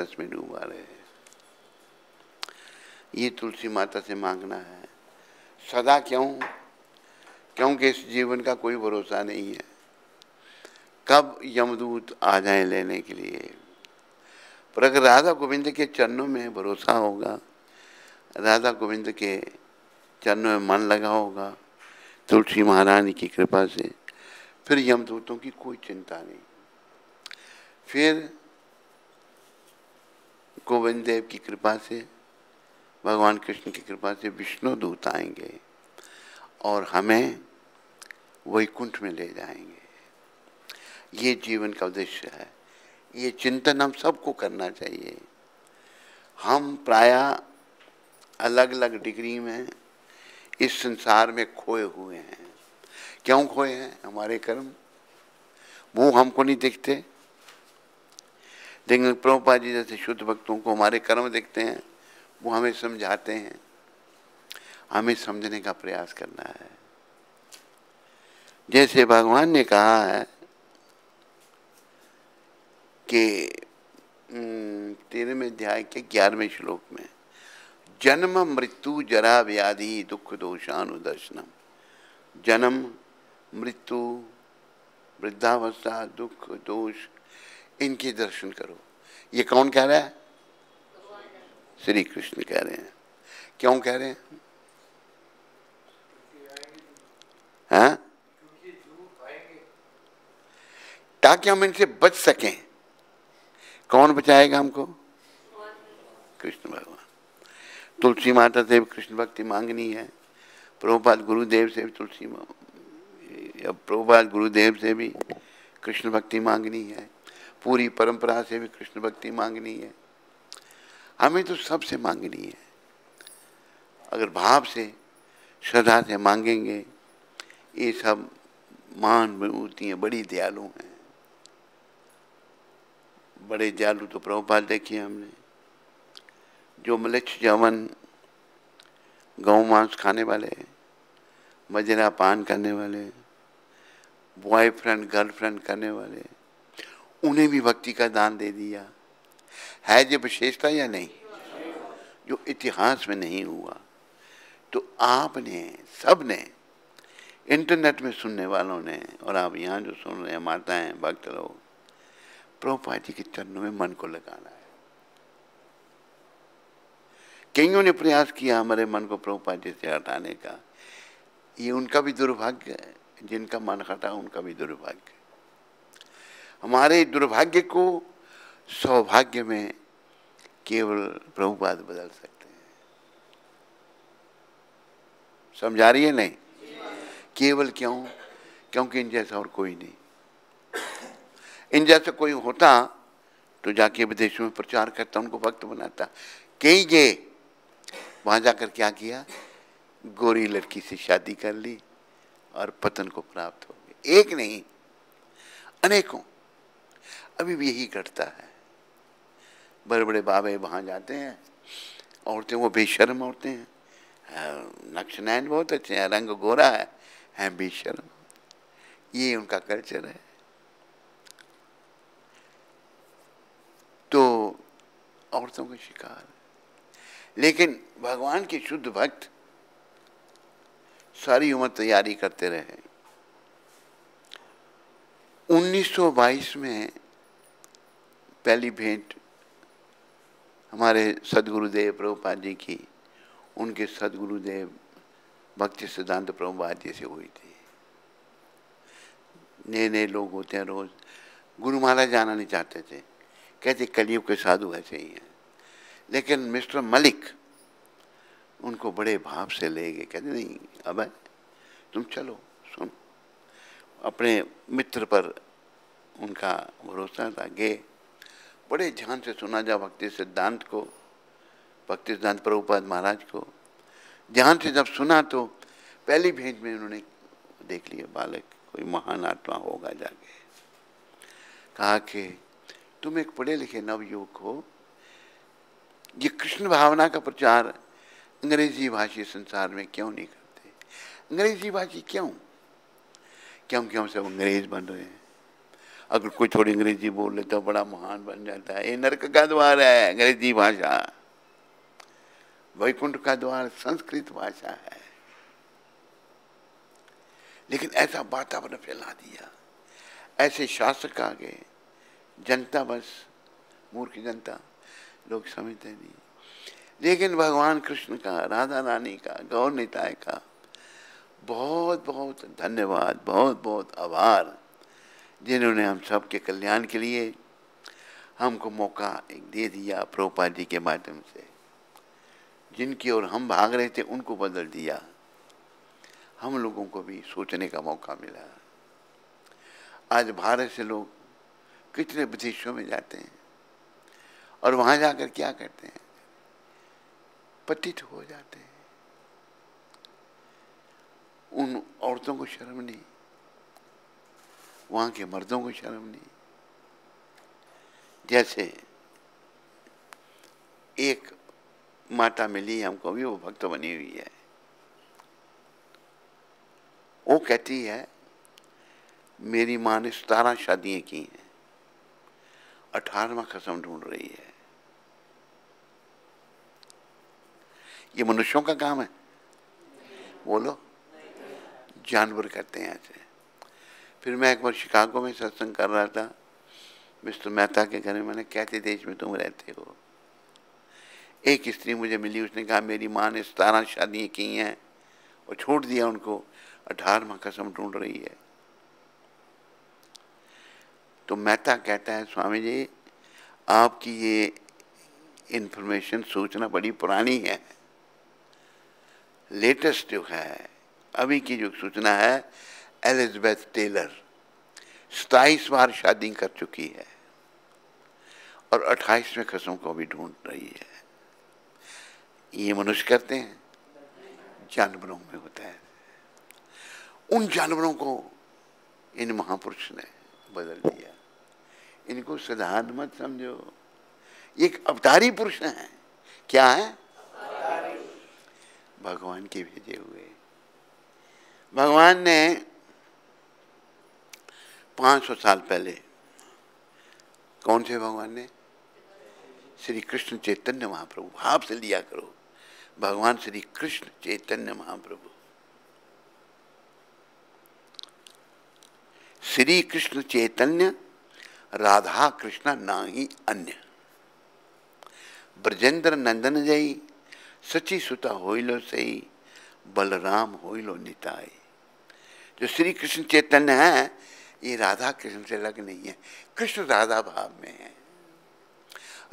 रस में डूबा रहे। ये तुलसी माता से मांगना है सदा। क्यों? क्योंकि इस जीवन का कोई भरोसा नहीं है, कब यमदूत आ जाए लेने के लिए। पर अगर राधा गोविंद के चरणों में भरोसा होगा, राधा गोविंद के चरणों में मन लगा होगा तुलसी महारानी की कृपा से, फिर यमदूतों की कोई चिंता नहीं। फिर गोविंद देव की कृपा से, भगवान कृष्ण की कृपा से विष्णु दूत आएंगे और हमें वैकुंठ में ले जाएंगे। ये जीवन का उद्देश्य है। ये चिंतन हम सबको करना चाहिए। हम प्रायः अलग अलग डिग्री में इस संसार में खोए हुए हैं। क्यों खोए हैं? हमारे कर्म। वो हमको नहीं दिखते, लेकिन प्रभुपाद जी जैसे शुद्ध भक्तों को हमारे कर्म दिखते हैं। वो हमें समझाते हैं, हमें समझने का प्रयास करना है। जैसे भगवान ने कहा है कि 13वें अध्याय के 11वें श्लोक में, जन्म मृत्यु जरा व्याधि दुख दोषानुदर्शनम। जन्म, मृत्यु, वृद्धावस्था, दुख, दोष, इनके दर्शन करो। ये कौन कह रहा है? श्री कृष्ण कह रहे हैं। क्यों कह रहे हैं? हाँ? ताकि हम इनसे बच सकें। कौन बचाएगा हमको? कृष्ण भगवान। तुलसी माता से कृष्ण भक्ति मांगनी है, प्रभुपाद गुरुदेव से भी प्रभुपाद गुरुदेव से भी कृष्ण भक्ति मांगनी है, पूरी परंपरा से भी कृष्ण भक्ति मांगनी है। हमें तो सबसे मांगनी है। अगर भाव से, श्रद्धा से मांगेंगे, ये सब मान विभूति हैं, बड़ी दयालु हैं। बड़े दयालु तो प्रभुपाद देखिए हमने, जो मलिच्छ जवन, गौ मांस खाने वाले, मदिरा पान करने वाले, बॉयफ्रेंड गर्लफ्रेंड करने वाले, उन्हें भी भक्ति का दान दे दिया। है जो विशेषता या नहीं? जो इतिहास में नहीं हुआ। तो आपने, सबने, इंटरनेट में सुनने वालों ने, और आप यहाँ जो सुन रहे हैं माताएं, भक्त लोग, प्रभुपाद जी के चरणों में मन को लगाना है। कईयों ने प्रयास किया हमारे मन को प्रभुपाद जी से हटाने का। ये उनका भी दुर्भाग्य है, जिनका मन हटा उनका भी दुर्भाग्य। हमारे दुर्भाग्य को सौभाग्य में केवल प्रभुपाद बदल सकते हैं। समझा रही है? नहीं? केवल क्यों? क्योंकि इन जैसा और कोई नहीं। इन जैसा कोई होता तो जाके विदेशों में प्रचार करता, उनको भक्त बनाता। कई गए, वहां जाकर क्या किया? गोरी लड़की से शादी कर ली और पतन को प्राप्त हो गए। एक नहीं, अनेकों। अभी भी यही घटता है। बड़े बड़े बाबे वहां जाते हैं, औरतें वो बेशर्म औरतें हैं, नक्शनैन बहुत अच्छे हैं, रंग गोरा है बेशर्म। ये उनका कल्चर है। तो औरतों का शिकार। लेकिन भगवान के शुद्ध भक्त सारी उम्र तैयारी करते रहे। 1922 में पहली भेंट हमारे सदगुरुदेव प्रभुपाद जी की, उनके सदगुरुदेव भक्ति सिद्धांत प्रभुपाद जी से हुई थी। नए नए लोग होते हैं रोज, गुरुमाला जाना नहीं चाहते थे, कहते कलयुग के साधु ऐसे ही हैं। लेकिन मिस्टर मलिक उनको बड़े भाव से ले गए, कहते नहीं अब है, तुम चलो सुन। अपने मित्र पर उनका भरोसा था, गए, बड़े ध्यान से सुना जा भक्ति सिद्धांत को, भक्ति सिद्धांत प्रभुपाद महाराज को। ध्यान से जब सुना तो पहली भेंट में उन्होंने देख लिया बालक कोई महान आत्मा होगा। जाके कहा कि तुम एक पढ़े लिखे नवयुवक हो, ये कृष्ण भावना का प्रचार अंग्रेजी भाषी संसार में क्यों नहीं करते? अंग्रेजी भाषी क्यों? क्योंकि हम सब अंग्रेज बन रहे हैं। अगर कोई थोड़ी अंग्रेजी बोल ले तो बड़ा महान बन जाता है। ये नरक का द्वार है अंग्रेजी भाषा, वैकुंठ का द्वार संस्कृत भाषा है। लेकिन ऐसा वातावरण फैला दिया, ऐसे शासक आ गए, जनता बस मूर्ख जनता, लोग समझते नहीं। लेकिन भगवान कृष्ण का, राधा रानी का, गौर निताय का बहुत बहुत धन्यवाद, बहुत बहुत आभार, जिन्होंने हम सब के कल्याण के लिए हमको मौका एक दे दिया प्रभुपाद जी के माध्यम से। जिनकी ओर हम भाग रहे थे उनको बदल दिया, हम लोगों को भी सोचने का मौका मिला। आज भारत से लोग कितने विदेशों में जाते हैं और वहां जाकर क्या करते हैं, पतित हो जाते हैं। उन औरतों को शर्म नहीं, वहां के मर्दों को शर्म नहीं। जैसे एक माता मिली हमको भी, वो भक्त बनी हुई है। वो कहती है मेरी माँ ने 17 शादियां की हैं, 18वां कसम ढूंढ रही है। ये मनुष्यों का काम है? बोलो, जानवर करते हैं ऐसे। फिर मैं एक बार शिकागो में सत्संग कर रहा था, मिस्टर मेहता के घर में। मैंने कैसे देश में तुम रहते हो? एक स्त्री मुझे मिली, उसने कहा मेरी माँ ने 17 शादियां की हैं और छोड़ दिया उनको, 18वां कसम ढूंढ रही है। तो मेहता कहता है स्वामी जी आपकी ये इंफॉर्मेशन, सूचना बड़ी पुरानी है। लेटेस्ट जो है, अभी की जो सूचना है, एलिजाबेथ टेलर 27 बार शादी कर चुकी है और 28वें कसम को भी ढूंढ रही है। ये मनुष्य करते हैं? जानवरों में होता है। उन जानवरों को इन महापुरुष ने बदल दिया। इनको साधारण मत समझो, ये एक अवतारी पुरुष हैं। क्या है? भगवान के भेजे हुए। भगवान ने 500 साल पहले, कौन से भगवान ने? श्री कृष्ण चैतन्य महाप्रभु। भाव से लिया करो, भगवान श्री कृष्ण चैतन्य महाप्रभु। श्री कृष्ण चैतन्य राधा कृष्ण नाही अन्य, ब्रजेंद्र नंदन जई सची सुता होइलो सही, बलराम होइलो निताई। जो श्री कृष्ण चैतन्य है ये राधा कृष्ण से अलग नहीं है, कृष्ण राधा भाव में है।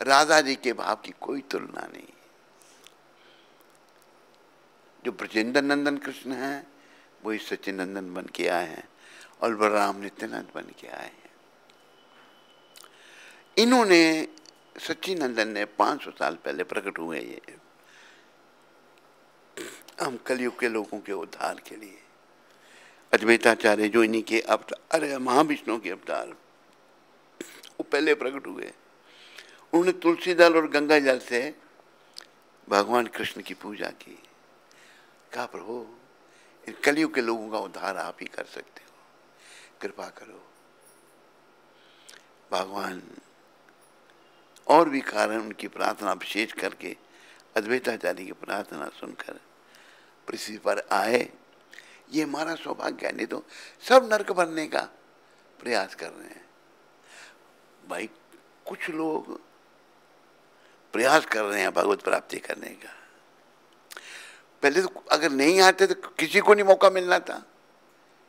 राधा जी के भाव की कोई तुलना नहीं। जो ब्रजेंद्र नंदन कृष्ण है वही सच्चिनंदन बन के आए हैं और बलराम नित्यानंद बन के आए हैं। इन्होंने, सच्चिनंदन ने 500 साल पहले प्रकट हुए ये हम कलयुग के लोगों के उद्धार के लिए। अद्वैताचार्य जो इन्हीं के अवतार, महाविष्णु के अवतार, वो पहले प्रकट हुए। उन्होंने तुलसी दल और गंगा जल से भगवान कृष्ण की पूजा की। कहा प्रभु इन कलयुग के लोगों का उद्धार आप ही कर सकते हो, कृपा करो। भगवान और भी कारण उनकी प्रार्थना विशेष करके अद्वैताचार्य की प्रार्थना सुनकर पृथ्वी पर आए। ये हमारा सौभाग्य है, नहीं तो सब नरक बनने का प्रयास कर रहे हैं। भाई कुछ लोग प्रयास कर रहे हैं भगवत प्राप्ति करने का। पहले तो अगर नहीं आते तो किसी को नहीं मौका मिलना था।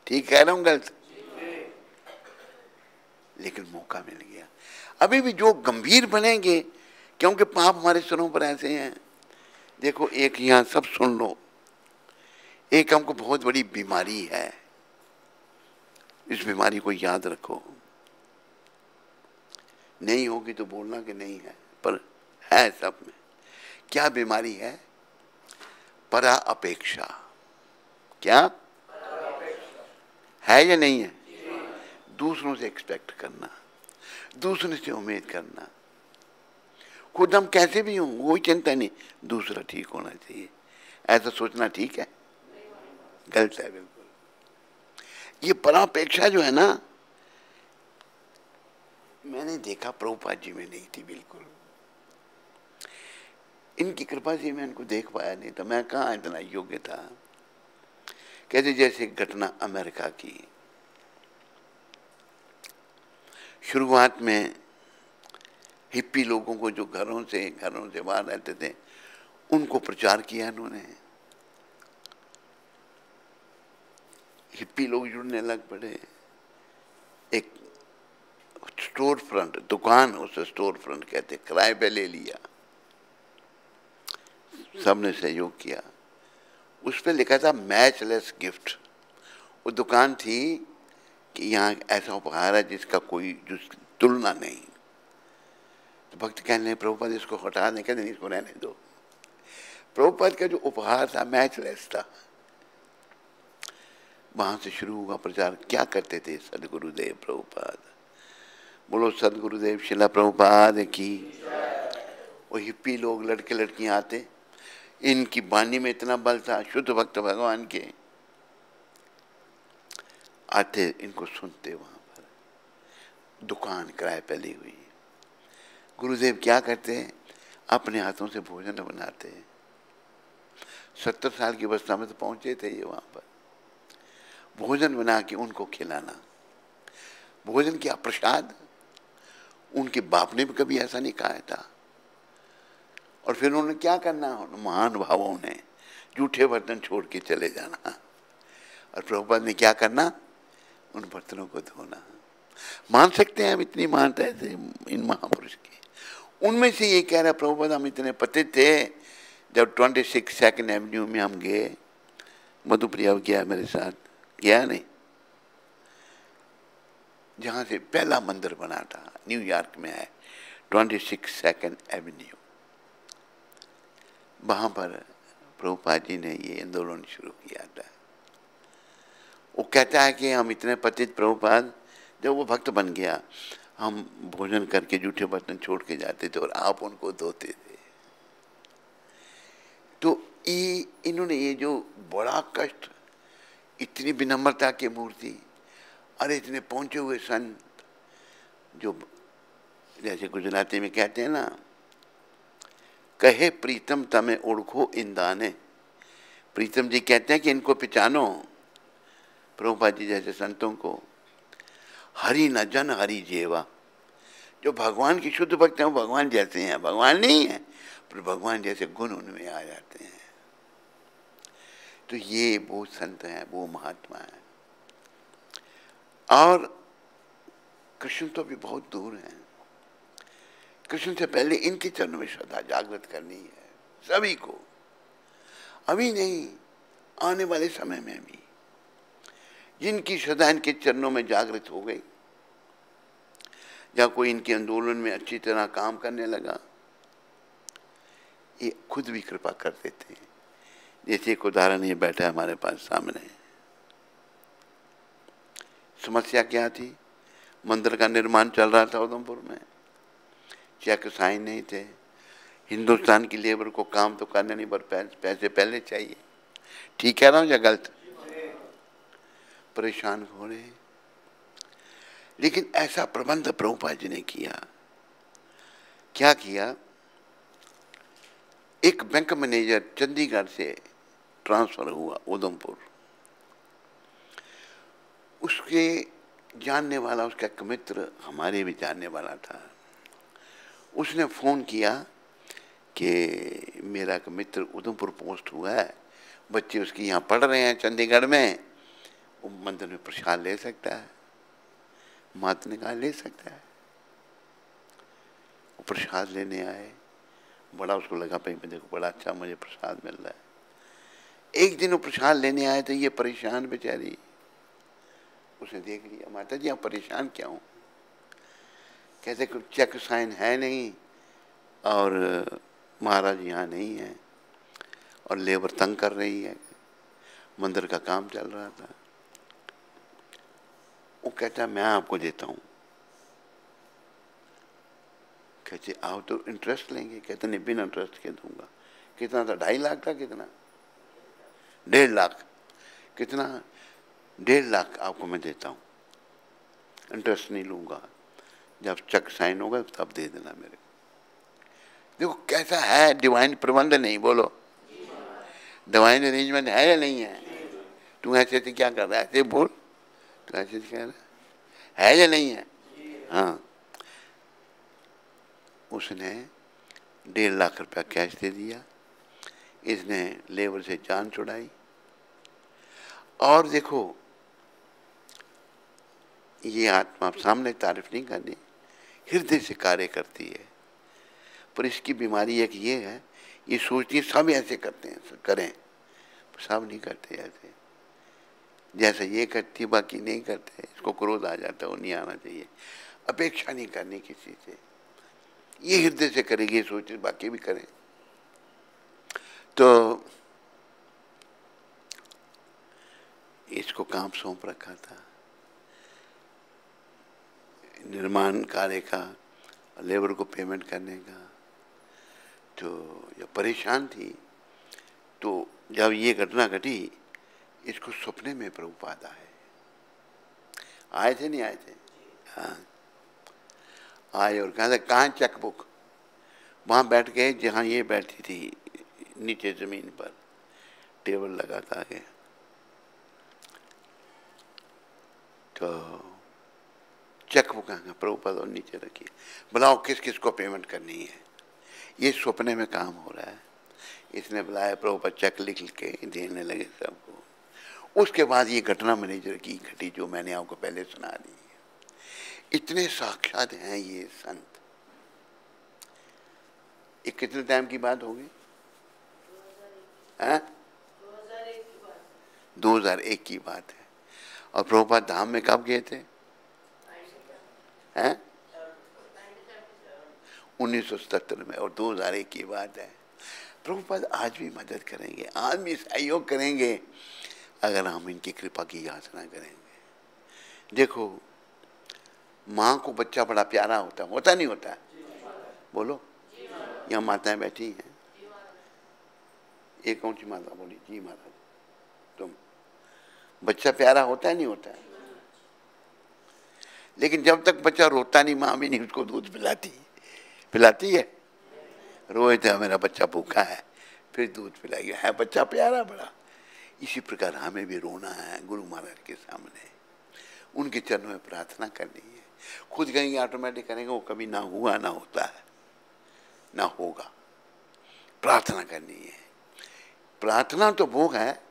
ठीक कह रहा हूं गलत? लेकिन मौका मिल गया। अभी भी जो गंभीर बनेंगे, क्योंकि पाप हमारे सिरों पर ऐसे हैं। देखो एक यहां सब सुन लो, एक हमको बहुत बड़ी बीमारी है, इस बीमारी को याद रखो। नहीं होगी तो बोलना कि नहीं है, पर है सब में। क्या बीमारी है? परा अपेक्षा। क्या है या नहीं है? दूसरों से एक्सपेक्ट करना, दूसरों से उम्मीद करना। खुद हम कैसे भी हों कोई चिंता नहीं, दूसरा ठीक होना चाहिए, ऐसा सोचना ठीक है? गलत है बिल्कुल। ये परापेक्षा जो है ना, मैंने देखा प्रभुपाद जी में नहीं थी बिल्कुल। इनकी कृपा से मैं इनको देख पाया नहीं, तो मैं कहाँ इतना योग्य था। कहते जैसे घटना अमेरिका की, शुरुआत में हिप्पी लोगों को जो घरों से बाहर रहते थे, उनको प्रचार किया इन्होंने। हिप्पी लोग जुड़ने लग पड़े। एक स्टोर फ्रंट दुकान, उसे स्टोर फ्रंट कहते, किराए पे ले लिया, सबने सहयोग किया। उस पर लिखा था मैचलेस गिफ्ट। वो दुकान थी कि यहाँ ऐसा उपहार है जिसका कोई तुलना नहीं। तो भक्त कहने लगे प्रभुपाद इसको हटा दें, कहते नहीं इसको रहने दो। प्रभुपाद का जो उपहार था मैचलेस था। वहां से शुरू हुआ प्रचार। क्या करते थे सदगुरुदेव प्रभुपाद? बोलो सदगुरुदेव शिला प्रभुपाद की। वो हिप्पी लोग लड़के लड़कियां आते, इनकी वाणी में इतना बल था, शुद्ध भक्त भगवान के, आते इनको सुनते। वहां पर दुकान किराए पे ली हुई। गुरुदेव क्या करते? अपने हाथों से भोजन बनाते। 70 साल की अवस्था में तो पहुंचे थे ये। वहां पर भोजन बना के उनको खिलाना। भोजन क्या प्रसाद? उनके बाप ने भी कभी ऐसा नहीं कहा था। और फिर उन्होंने क्या करना? महान भावों ने जूठे बर्तन छोड़ के चले जाना। और प्रभुपाद ने क्या करना? उन बर्तनों को धोना। मान सकते हैं हम इतनी मानता है इन महापुरुष की। उनमें से ये कह रहा प्रभुपाद हम इतने पतित थे, जब 26 सेकंड एवेन्यू में हम गए, मधुप्रिया गया मेरे साथ, गया नहीं, जहां से पहला मंदिर बना था न्यूयॉर्क में है 26 सेकंड एवेन्यू। वहां पर प्रभुपाद जी ने ये आंदोलन शुरू किया था। वो कहता है कि हम इतने पतित प्रभुपाद, जब वो भक्त बन गया, हम भोजन करके जूठे बर्तन छोड़ के जाते थे और आप उनको धोते थे। तो इन्होंने ये जो बड़ा कष्ट, इतनी विनम्रता की मूर्ति, और इतने पहुंचे हुए संत, जो जैसे गुजराती में कहते हैं ना, कहे प्रीतम तमें ओढ़खो इंदाने। प्रीतम जी कहते हैं कि इनको पहचानो, प्रभुपाद जी जैसे संतों को। हरि न जन हरि जेवा। जो भगवान की शुद्ध भक्त हैं वो भगवान जैसे हैं, भगवान नहीं है पर भगवान जैसे गुण उनमें आ जाते हैं। तो ये वो संत हैं, वो महात्मा हैं। और कृष्ण तो भी बहुत दूर हैं। कृष्ण से पहले इनके चरणों में श्रद्धा जागृत करनी है सभी को। अभी नहीं, आने वाले समय में भी जिनकी श्रद्धा इनके चरणों में जागृत हो गई, या कोई इनके आंदोलन में अच्छी तरह काम करने लगा, ये खुद भी कृपा कर देते हैं। जैसे एक उदाहरण ये बैठा है हमारे पास सामने। समस्या क्या थी? मंदिर का निर्माण चल रहा था उधमपुर में, चेक साइन नहीं थे। हिंदुस्तान की लेबर को काम तो करने नहीं, पर पैसे पहले चाहिए। ठीक कह रहा हूँ या गलत? परेशान हो रहे। लेकिन ऐसा प्रबंध प्रभुपाद जी ने किया। क्या किया? एक बैंक मैनेजर चंडीगढ़ से ट्रांसफर हुआ उधमपुर। उसके जानने वाला, उसका एक मित्र हमारे भी जानने वाला था। उसने फोन किया कि मेरा एक मित्र उधमपुर पोस्ट हुआ है, बच्चे उसकी यहाँ पढ़ रहे हैं चंडीगढ़ में, वो मंदिर में प्रसाद ले सकता है। माता ने कहा ले सकता है। वो प्रसाद लेने आए। बड़ा उसको लगा भाई देखो बड़ा अच्छा मुझे प्रसाद मिल रहा है। एक दिन वो प्रसाद लेने आए तो ये परेशान बेचारी, उसने देख लिया, माता जी आप परेशान क्या हो? कहते कि चेक साइन है नहीं और महाराज यहाँ नहीं है और लेबर तंग कर रही है, मंदिर का काम चल रहा था। वो कहता मैं आपको देता हूँ। कहते आओ तो इंटरेस्ट लेंगे। कहते नहीं बिना इंटरेस्ट के दूंगा। कितना था? 2.5 लाख था। कितना? 1.5 लाख। कितना? 1.5 लाख आपको मैं देता हूँ, इंटरेस्ट नहीं लूंगा। जब चेक साइन होगा तब दे देना मेरे को। देखो कैसा है डिवाइन प्रबंध, नहीं बोलो डिवाइन अरेंजमेंट है या नहीं है? तू ऐसे ऐसे क्या कर रहा है, ऐसे बोल, तू ऐसे ऐसे कह रहा है या नहीं है? हाँ, उसने 1.5 लाख रुपया कैश दे दिया, इसने लेबर से जान छुड़ाई। और देखो ये आत्मा सामने तारीफ नहीं करनी, हृदय से कार्य करती है। पर इसकी बीमारी एक ये है, ये सोचती है सब ऐसे करते हैं, करें, सब नहीं करते ऐसे। जैसे ये करती बाकी नहीं करते, इसको क्रोध आ जाता है, वो नहीं आना चाहिए। अपेक्षा नहीं करनी किसी से, ये हृदय से करेगी, ये सोचते बाकी भी करें। तो इसको काम सौंप रखा था निर्माण कार्य का, लेबर को पेमेंट करने का। तो जब परेशान थी, तो जब ये घटना घटी, इसको सपने में प्रभुपाद आए थे नहीं आए थे? हाँ, आए और कहा था कहाँ चेकबुक? वहाँ बैठ गए जहाँ ये बैठी थी, नीचे जमीन पर टेबल लगा था आगे। तो चेकबुक प्रभुपाद और नीचे रखी, बुलाओ किस किस को पेमेंट करनी है। ये सपने में काम हो रहा है। इसने बुलाया, प्रभुपाद चेक लिख के देने लगे सबको। उसके बाद ये घटना मैनेजर की घटी जो मैंने आपको पहले सुना दी। इतने साक्षात हैं ये संत। ये कितने टाइम की बात होगी? 2001 की बात है। और प्रभुपाद धाम में कब गए थे? 1977 में, और 2001 की बात है। प्रभुपाद आज भी मदद करेंगे, आज भी सहयोग करेंगे अगर हम इनकी कृपा की याचना करेंगे। देखो माँ को बच्चा बड़ा प्यारा होता नहीं होता? बोलो, यहाँ माताएं बैठी हैं, एक कौन सी माता बोली? जी महाराज। तुम, बच्चा प्यारा होता है नहीं होता है? लेकिन जब तक बच्चा रोता नहीं, माँ भी नहीं उसको दूध पिलाती है। रोए तो मेरा बच्चा भूखा है, फिर दूध पिलाएगी, है बच्चा प्यारा बड़ा। इसी प्रकार हमें भी रोना है गुरु महाराज के सामने, उनके चरणों में प्रार्थना करनी है। खुद कहेंगे ऑटोमेटिक करेंगे, वो कभी ना हुआ ना होता है ना होगा। प्रार्थना करनी है। प्रार्थना तो वो है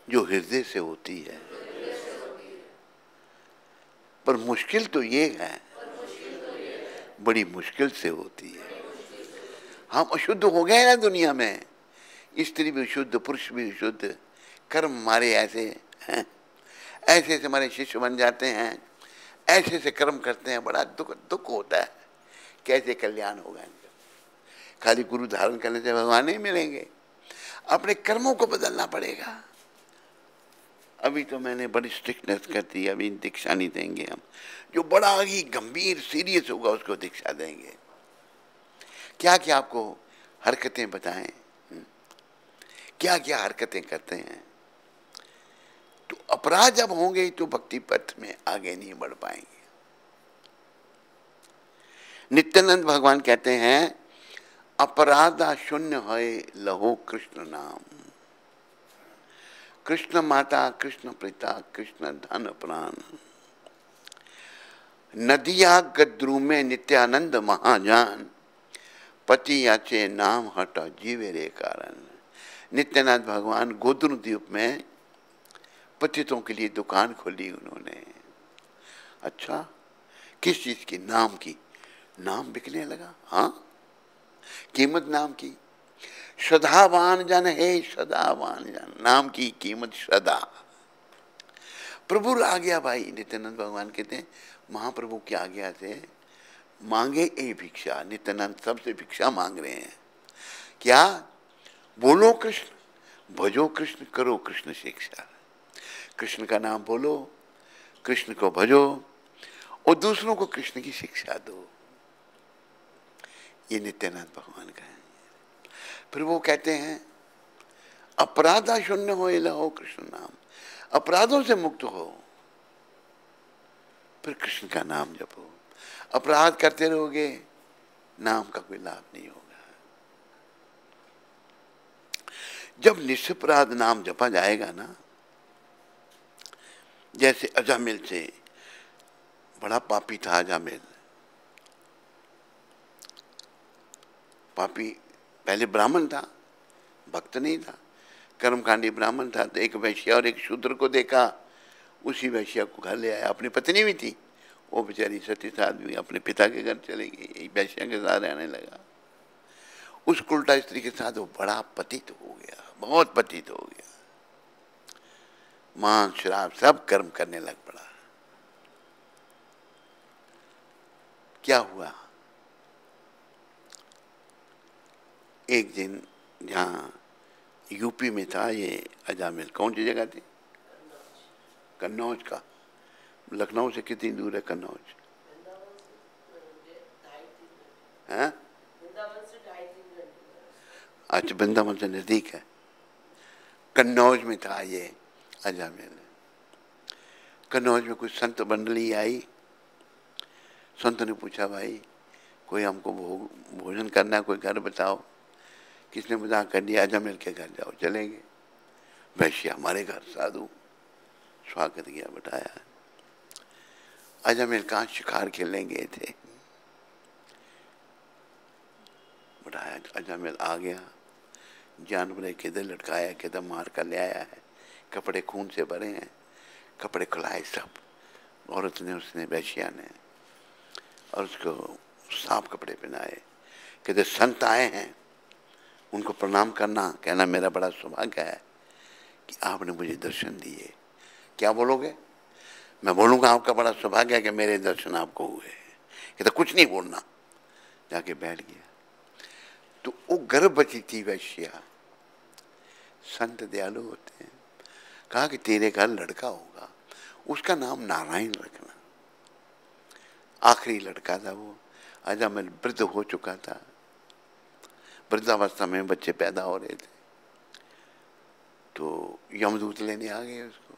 जो हृदय से होती है, पर मुश्किल तो ये है, बड़ी मुश्किल से होती है। हम अशुद्ध हो गए ना दुनिया में, स्त्री भी शुद्ध, पुरुष भी शुद्ध, कर्म हमारे ऐसे हैं, ऐसे ऐसे हमारे शिष्य बन जाते हैं, ऐसे ऐसे कर्म करते हैं, बड़ा दुख होता है। कैसे कल्याण होगा इनका? खाली गुरु धारण करने से भगवान नहीं मिलेंगे, अपने कर्मों को बदलना पड़ेगा। अभी तो मैंने बड़ी स्ट्रिक्टनेस कर दी, अभी दीक्षा नहीं देंगे हम। जो बड़ा ही गंभीर सीरियस होगा उसको दीक्षा देंगे। क्या क्या आपको हरकतें बताएं, क्या क्या हरकतें करते हैं। तो अपराध जब होंगे तो भक्ति पथ में आगे नहीं बढ़ पाएंगे। नित्यानंद भगवान कहते हैं अपराधा शून्य है लहो कृष्ण नाम। कृष्ण माता, कृष्ण पिता, कृष्ण धन प्राण। नदिया गद्रू में नित्यानंद महाजान। पति याचे नाम हटा जीवे रे कारण। नित्यानंद भगवान गोद्रु द्वीप में पतितों के लिए दुकान खोली उन्होंने। अच्छा, किस चीज की? नाम की। नाम बिकने लगा। हाँ, कीमत नाम की। श्रद्धावान जन है, श्रद्धावान जन, नाम की कीमत श्रद्धा। प्रभु आ गया भाई। नित्यानंद भगवान कहते हैं महाप्रभु की आज्ञा से मांगे ए भिक्षा। नित्यानंद सबसे भिक्षा मांग रहे हैं। क्या? बोलो कृष्ण, भजो कृष्ण, करो कृष्ण शिक्षा। कृष्ण का नाम बोलो, कृष्ण को भजो और दूसरों को कृष्ण की शिक्षा दो। ये नित्यानंद भगवान का है। फिर वो कहते हैं अपराधा शून्य हो लहो कृष्ण नाम। अपराधों से मुक्त हो, फिर कृष्ण का नाम जपो। अपराध करते रहोगे, नाम का कोई लाभ नहीं होगा। जब निष्पराध नाम जपा जाएगा ना, जैसे अजामिल से, बड़ा पापी था अजामिल, पापी, पहले ब्राह्मण था, भक्त नहीं था, कर्मकांडी ब्राह्मण था। तो एक वैश्या और एक शूद्र को देखा, उसी वैश्या को घर ले आया। अपनी पत्नी भी थी, वो बेचारी सती आदमी अपने पिता के घर चली गई, वैश्या के साथ रहने लगा। उस उल्टा स्त्री के साथ वो बड़ा पतित हो गया, बहुत पतित हो गया, मांस शराब सब कर्म करने लग पड़ा। क्या हुआ, एक दिन जहाँ यूपी में था ये अजामिल, कौन सी जगह थी? कन्नौज का। लखनऊ से कितनी दूर है कन्नौज? हैं? अच्छा, वृंदावन से नजदीक है। कन्नौज में था ये अजामिल। कन्नौज में कुछ संत मंडली आई। संत ने पूछा, भाई कोई हमको भोजन करना है, कोई घर बताओ। किसने मजाक कर दिया, अजामिल के घर जाओ। चलेंगे। वैश्य हमारे घर, साधु, स्वागत किया, बताया। अजामिल कहाँ शिकार खेलने गए थे, बताया। अजामिल आ गया, जानवर किधर लटकाया, किधर मार कर ले आया है, कपड़े खून से भरे हैं, कपड़े खुलाए सब, औरत ने, उसने, वैश्या ने, और उसको साफ कपड़े पहनाए। कहते संत आए हैं, उनको प्रणाम करना, कहना मेरा बड़ा सौभाग्य है कि आपने मुझे दर्शन दिए। क्या बोलोगे? मैं बोलूँगा आपका बड़ा सौभाग्य है कि मेरे दर्शन आपको हुए। कहते कुछ नहीं बोलना। जाके बैठ गया। तो वो गर्भवती थी वैश्या। संत दयालु होते हैं। कहा कि तेरे घर लड़का होगा, उसका नाम नारायण रखना। आखिरी लड़का था वो। अजामिल वृद्ध हो चुका था, वृद्धावस्था में बच्चे पैदा हो रहे थे। तो यमदूत लेने आ गए उसको।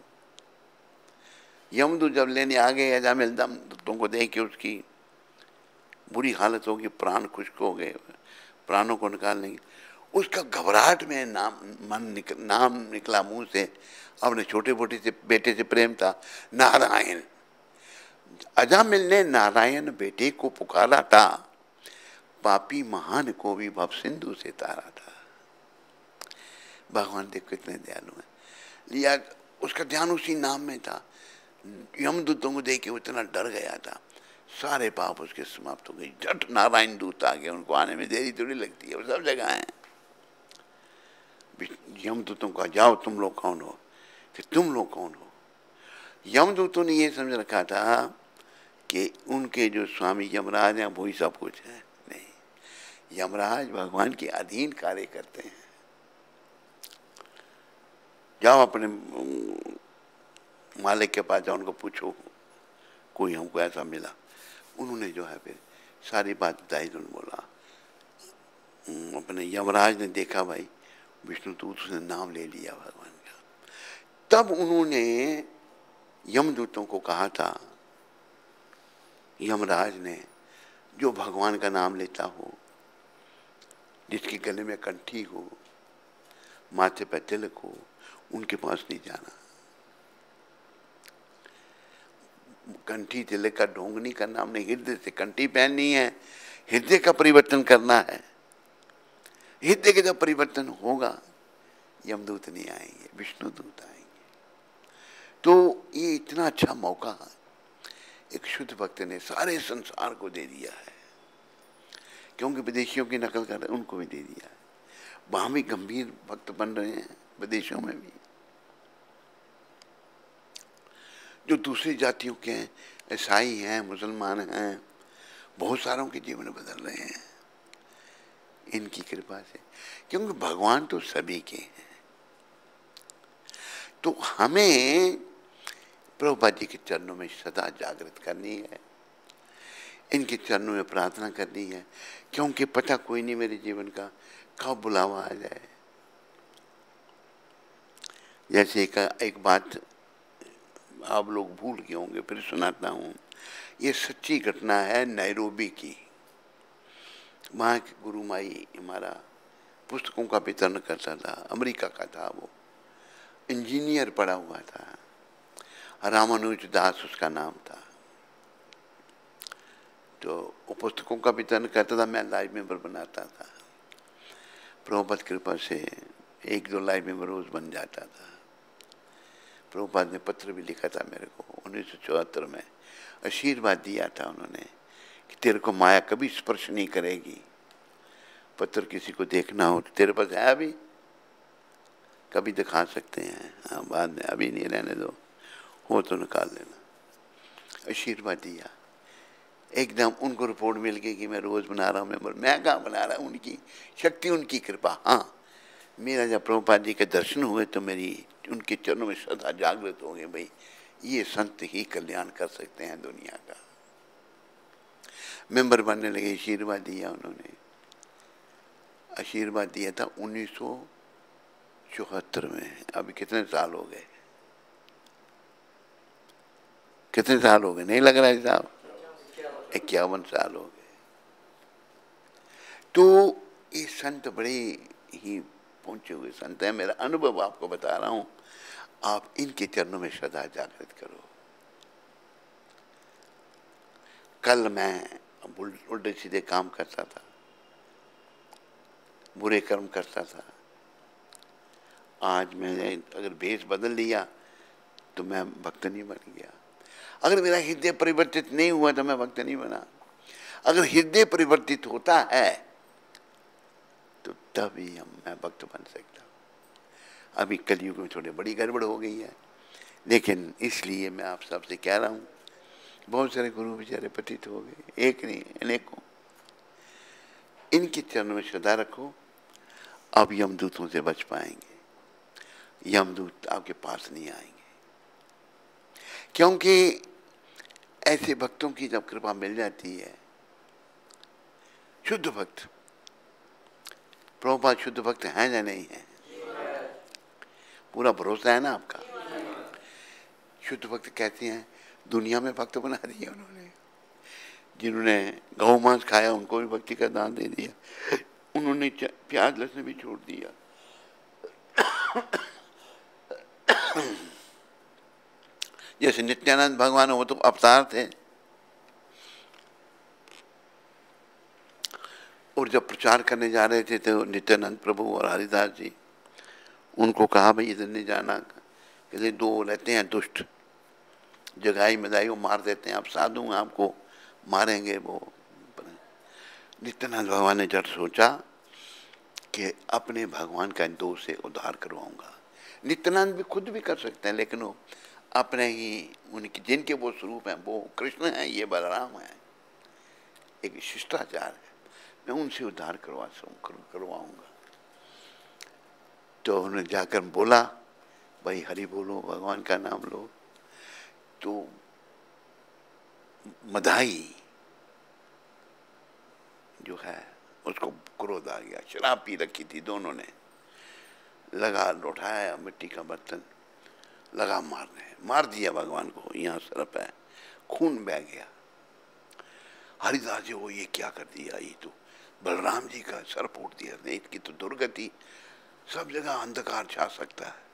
यमदूत जब लेने आ गए, अजामिल दम तुमको देख के उसकी बुरी हालत होगी, प्राण खुश्क हो गए, प्राणों को निकाल लेंगे। उसका घबराहट में नाम निकला मुंह से। अपने छोटे मोटे से बेटे से प्रेम था, नारायण। अजामिल ने नारायण बेटे को पुकारा था, पापी महान को भी भव सिंधु से तारा था। भगवान देखो कितने दयालु हैं। लिया, उसका ध्यान उसी नाम में था। यमदूतों को देख के उतना डर गया था, सारे पाप उसके समाप्त हो गए। झट नारायण दूत आ गए, उनको आने में देरी थोड़ी लगती है, वो सब जगह है। यमदूतों को जाओ, तुम लोग कौन हो? कि तुम लोग कौन हो? यमदूतों ने ये समझ रखा था कि उनके जो स्वामी यमराज हैं वही सब कुछ है। नहीं, यमराज भगवान के अधीन कार्य करते हैं। जाओ अपने मालिक के पास जाओ, उनको पूछो कोई हमको ऐसा मिला। उन्होंने जो है फिर सारी बात बताई। तो उन्होंने बोला, अपने यमराज ने देखा भाई विष्णु तो उसने नाम ले लिया भगवान का। तब उन्होंने यमदूतों को कहा था, यमराज ने, जो भगवान का नाम लेता हो, जिसके गले में कंठी हो, माथे पर तिलक हो, उनके पास नहीं जाना। कंठी तिलक का ढोंग नहीं करना, हमने हृदय से कंठी पहननी है, हृदय का परिवर्तन करना है। हृदय के जब परिवर्तन होगा, यमदूत नहीं आएंगे, विष्णु दूत आएंगे। तो ये इतना अच्छा मौका एक शुद्ध भक्त ने सारे संसार को दे दिया है, क्योंकि विदेशियों की नकल कर रहे, उनको भी दे दिया है। वहां भी गंभीर भक्त बन रहे हैं, विदेशों में भी। जो दूसरी जातियों के हैं, ईसाई हैं, मुसलमान हैं, बहुत सारों के जीवन बदल रहे हैं इनकी कृपा से, क्योंकि भगवान तो सभी के हैं। तो हमें प्रभुपाद जी के चरणों में सदा जागृत करनी है, इनके चरणों में प्रार्थना करनी है, क्योंकि पता कोई नहीं मेरे जीवन का कब बुलावा आ जाए। जैसे एक बात आप लोग भूल गए होंगे, फिर सुनाता हूँ। ये सच्ची घटना है नैरोबी की। वहाँ के गुरु माई हमारा पुस्तकों का वितरण करता था, अमेरिका का था, वो इंजीनियर पढ़ा हुआ था, रामानुज दास उसका नाम था। तो वो पुस्तकों का वितरण करता था, मैं लाइव मेंबर बनाता था। प्रभुपाद कृपा से 1-2 लाइव मेंबर रोज बन जाता था। प्रभुपाद ने पत्र भी लिखा था मेरे को 1974 में, आशीर्वाद दिया था उन्होंने कि तेरे को माया कभी स्पर्श नहीं करेगी। पत्र किसी को देखना हो तो तेरे पास है अभी, कभी दिखा सकते हैं, हाँ बाद में, अभी नहीं, रहने दो, हो तो निकाल लेना। आशीर्वाद दिया। एकदम उनको रिपोर्ट मिल गई कि मैं रोज बना रहा हूँ मेंबर। मैं कहाँ बना रहा हूँ, उनकी शक्ति, उनकी कृपा। हाँ, मेरा जब प्रभुपाद जी के दर्शन हुए तो मेरी उनके चरणों में श्रद्धा जागृत हो गई, भाई ये संत ही कल्याण कर सकते हैं दुनिया का। मेंबर बनने लगे, आशीर्वाद दिया उन्होंने। आशीर्वाद दिया था 1974 में। अभी कितने साल हो गए, कितने साल हो गए, नहीं लग रहा है साहब, 51 साल हो गए। तो ये संत बड़े ही पहुंचे हुए संत हैं। मेरा अनुभव आपको बता रहा हूं, आप इनके चरणों में श्रद्धा जागृत करो। कल मैं उल्टे सीधे काम करता था, बुरे कर्म करता था। आज मैंने अगर भेष बदल लिया तो मैं भक्त नहीं बन गया। अगर मेरा हृदय परिवर्तित नहीं हुआ तो मैं भक्त नहीं बना। अगर हृदय परिवर्तित होता है तो तभी मैं भक्त बन सकता हूँ। अभी कलयुग में थोड़ी बड़ी गड़बड़ हो गई है, लेकिन इसलिए मैं आप सबसे कह रहा हूँ, बहुत सारे गुरु बेचारे पतित हो गए, एक नहीं अनेकों। इनके चरणों में श्रद्धा रखो, अब यमदूतों से बच पाएंगे। यमदूत आपके पास नहीं आएंगे, क्योंकि ऐसे भक्तों की जब कृपा मिल जाती है, शुद्ध भक्त, प्रभुपाद शुद्ध भक्त हैं या नहीं है? पूरा भरोसा है ना आपका? शुद्ध भक्त कहते हैं, दुनिया में भक्त बना दिया उन्होंने। जिन्होंने गौ मांस खाया उनको भी भक्ति का दान दे दिया, उन्होंने प्याज लहसुन भी छोड़ दिया। जैसे नित्यानंद भगवान, वो तो अवतार थे, और जब प्रचार करने जा रहे थे तो नित्यानंद प्रभु और हरिदास जी उनको कहा, भाई इधर नहीं जाना, कहते 2 रहते हैं दुष्ट, जगाई मदाई वो मार देते हैं, आप साधु हैं, आपको मारेंगे वो। नित्यानंद भगवान ने जब सोचा कि अपने भगवान का दोष से उद्धार करवाऊंगा। नित्यानंद भी खुद भी कर सकते हैं, लेकिन वो अपने ही, उनके जिनके वो स्वरूप हैं, वो कृष्ण हैं, ये बलराम है, एक शिष्टाचार है, मैं उनसे उद्धार करवाऊंगा। तो उन्होंने जाकर बोला, भाई हरि बोलो, भगवान का नाम लो। तो मदाई जो है उसको क्रोध आ गया, शराब पी रखी थी दोनों ने, लगा उठाया मिट्टी का बर्तन, लगा मारने, मार दिया भगवान को, यहाँ सरप है, खून बह गया। हरिदास जी, वो ये क्या कर दिया, ये तो बलराम जी का सर फोड़ दिया, नहीं इसकी तो दुर्गति, सब जगह अंधकार छा सकता है।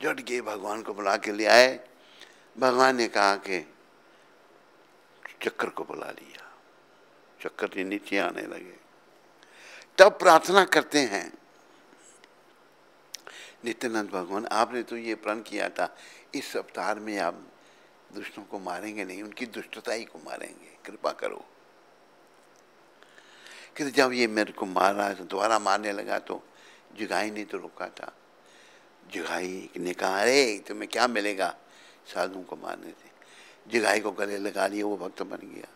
जट के भगवान को बुला के ले आए। भगवान ने कहा कि चक्कर को बुला लिया, चक्कर के नीचे आने लगे। तब प्रार्थना करते हैं, नित्यानंद भगवान आपने तो ये प्रण किया था, इस अवतार में आप दुष्टों को मारेंगे नहीं, उनकी दुष्टता ही को मारेंगे, कृपा करो। कि जब ये मेरे को मारा, दोबारा मारने लगा, तो जिगाई ने तो रोका था। जिगाई ने कहा, अरे तुम्हें क्या मिलेगा साधुओं को मारने से। जिगाई को गले लगा लिया, वो भक्त बन गया।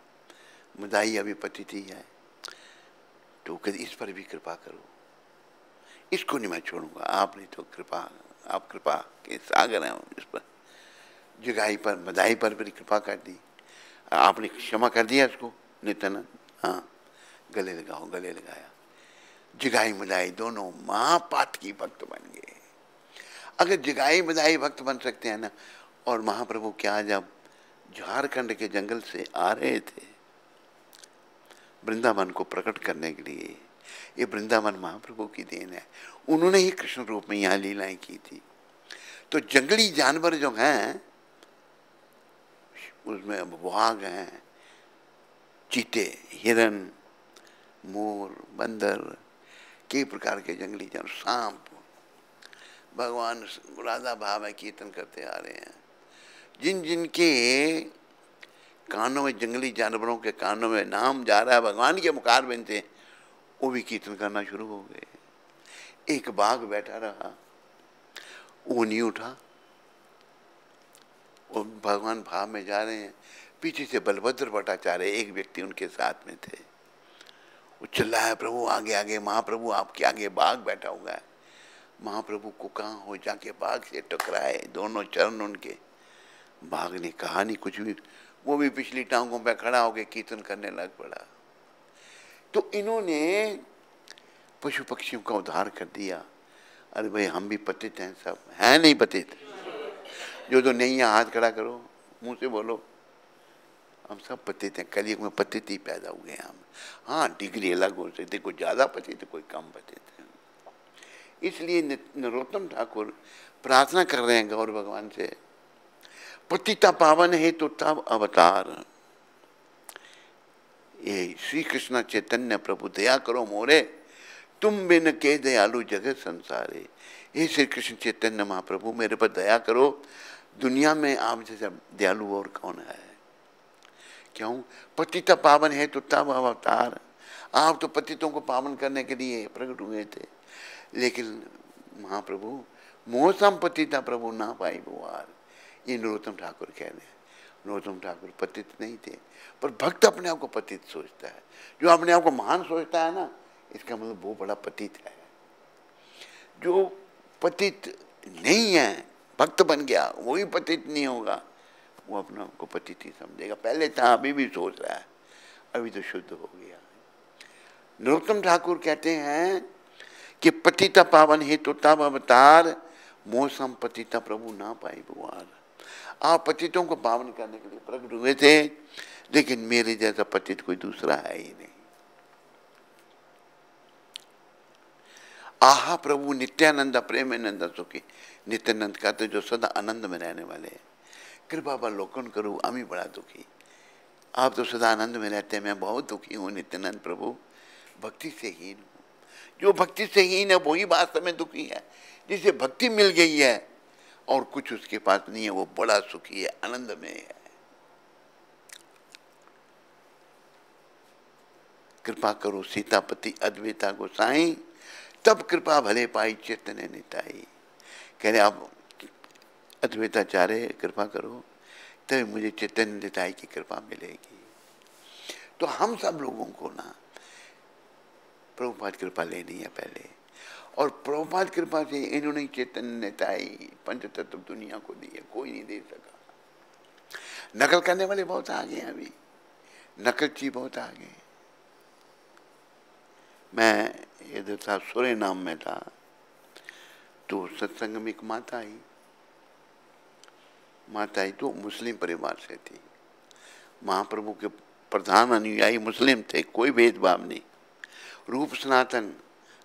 मुदाई अभी पतिथि है, तो इस पर भी कृपा करो, इसको नहीं मैं छोड़ूंगा, आपने तो कृपा, आप कृपा के सागर हैं इस पर। जिगाई पर, मदाई पर भी कृपा कर दी, आपने क्षमा कर दिया इसको, नित्यानंद, हाँ गले लगाओ, गले लगाया। जिगाई मदाई दोनों महापाठ की भक्त बन गए। अगर जिगाई मदाई भक्त बन सकते हैं ना, और महाप्रभु क्या जब झारखंड के जंगल से आ रहे थे वृंदावन को प्रकट करने के लिए। ये वृंदावन महाप्रभु की देन है, उन्होंने ही कृष्ण रूप में यहाँ लीलाएं की थी। तो जंगली जानवर जो हैं उसमें वाघ हैं, चीते, हिरन, मोर, बंदर, कई प्रकार के जंगली जानवर, सांप, भगवान राधा भाव में कीर्तन करते आ रहे हैं। जिन जिन के कानों में, जंगली जानवरों के कानों में नाम जा रहा है भगवान के मुखारबिंद से, वो भी कीर्तन करना शुरू हो गए। एक बाघ बैठा रहा, वो नहीं उठा, वो भगवान भाव में जा रहे हैं। पीछे से बलभद्र भट्टाचार्य एक व्यक्ति उनके साथ में थे, वो चिल्लाया, प्रभु आगे आगे, महाप्रभु आपके आगे बाघ बैठा हुआ है। महाप्रभु को कहाँ हो जाके बाघ से टकराए, दोनों चरण उनके। बाघ ने कहा नहीं कुछ भी, वो भी पिछली टांगों पे खड़ा होकर कीर्तन करने लग पड़ा। तो इन्होंने पशु पक्षियों का उद्धार कर दिया। अरे भाई हम भी पतित हैं, सब हैं नहीं पतित? जो तो नहीं है हाथ खड़ा करो, मुंह से बोलो, हम सब पतित हैं। कलयुग में पतित ही पैदा हुए हैं हम। हाँ, डिग्री अलग हो सकती, कोई ज़्यादा पतित है, कोई कम पतित है। इसलिए नरोत्तम ठाकुर प्रार्थना कर रहे हैं गौर भगवान से, पतिता पावन है तो तब अवतार। ये श्री कृष्ण चैतन्य प्रभु दया करो मोरे, तुम बिन के दयालु जगत संसारे। ये श्री कृष्ण चैतन्य महाप्रभु मेरे पर दया करो, दुनिया में आप जैसा दयालु और कौन है? क्यों? पतिता पावन है तो तब अवतार। आप तो पतितों को पावन करने के लिए प्रकट हुए थे, लेकिन महाप्रभु मोहसम पतिता प्रभु ना पाई बुआर। ये नरोत्तम ठाकुर कह रहे हैं। नरोत्तम ठाकुर पतित नहीं थे, पर भक्त अपने आप को पतित सोचता है। जो अपने आप को महान सोचता है ना, इसका मतलब वो बड़ा पतित है। जो पतित नहीं है, भक्त बन गया, वो ही पतित नहीं होगा, वो अपने आप को पतित ही समझेगा। पहले था, अभी भी सोच रहा है, अभी तो शुद्ध हो गया। नरोत्तम ठाकुर कहते हैं कि पतिता पावन है तो तब अवतार, मोसम पतिता प्रभु ना पाई बुआर। आप पतितों को पावन करने के लिए प्रकट हुए थे, लेकिन मेरे जैसा पतित कोई दूसरा है ही नहीं। आहा प्रभु नित्यानंद प्रेमानंद सुखी। नित्यानंद का तो जो सदा आनंद में रहने वाले हैं, कृपा अवलोकन करूँ अमी बड़ा दुखी। आप तो सदा आनंद में रहते हैं, मैं बहुत दुखी हूँ नित्यानंद प्रभु, भक्ति से हीन हूँ। जो भक्ति से हीन है वही वास्तव में दुखी है। जिसे भक्ति मिल गई है और कुछ उसके पास नहीं है, वो बड़ा सुखी है, आनंद में है। कृपा करो सीतापति अद्वैता गोसाई, तब कृपा भले पाई चैतन्य निताई। कह रहे आप अद्वैताचार्य कृपा करो, तभी मुझे चैतन्य निताई की कृपा मिलेगी। तो हम सब लोगों को ना प्रभुपाद कृपा लेनी है पहले, और प्रभुपाद कृपा से इन्होंने चैतन्य निताई पंचतत्व दुनिया को दी है, कोई नहीं दे सका। नकल करने वाले बहुत आगे हैं, अभी नकलची बहुत आगे हैं। मैं इधर था, सूरीनाम में था, तो सत्संग में एक माता आई तो मुस्लिम परिवार से थी। महाप्रभु के प्रधान अनुयायी मुस्लिम थे, कोई भेदभाव नहीं। रूप सनातन,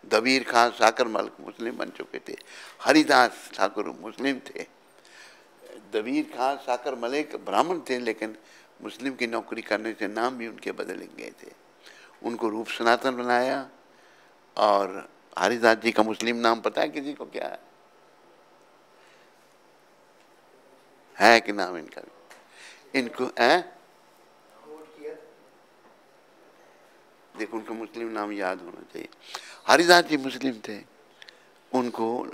दबीर खान, साकर मलिक मुस्लिम बन चुके थे। हरिदास ठाकुर मुस्लिम थे। दबीर खान, साकर मलिक ब्राह्मण थे, लेकिन मुस्लिम की नौकरी करने से नाम भी उनके बदल गए थे। उनको रूप सनातन बनाया। और हरिदास जी का मुस्लिम नाम पता है किसी को क्या है कि नाम इनका? इनको है, देखो उनका मुस्लिम नाम याद होना चाहिए। हरिदास जी मुस्लिम थे, उनको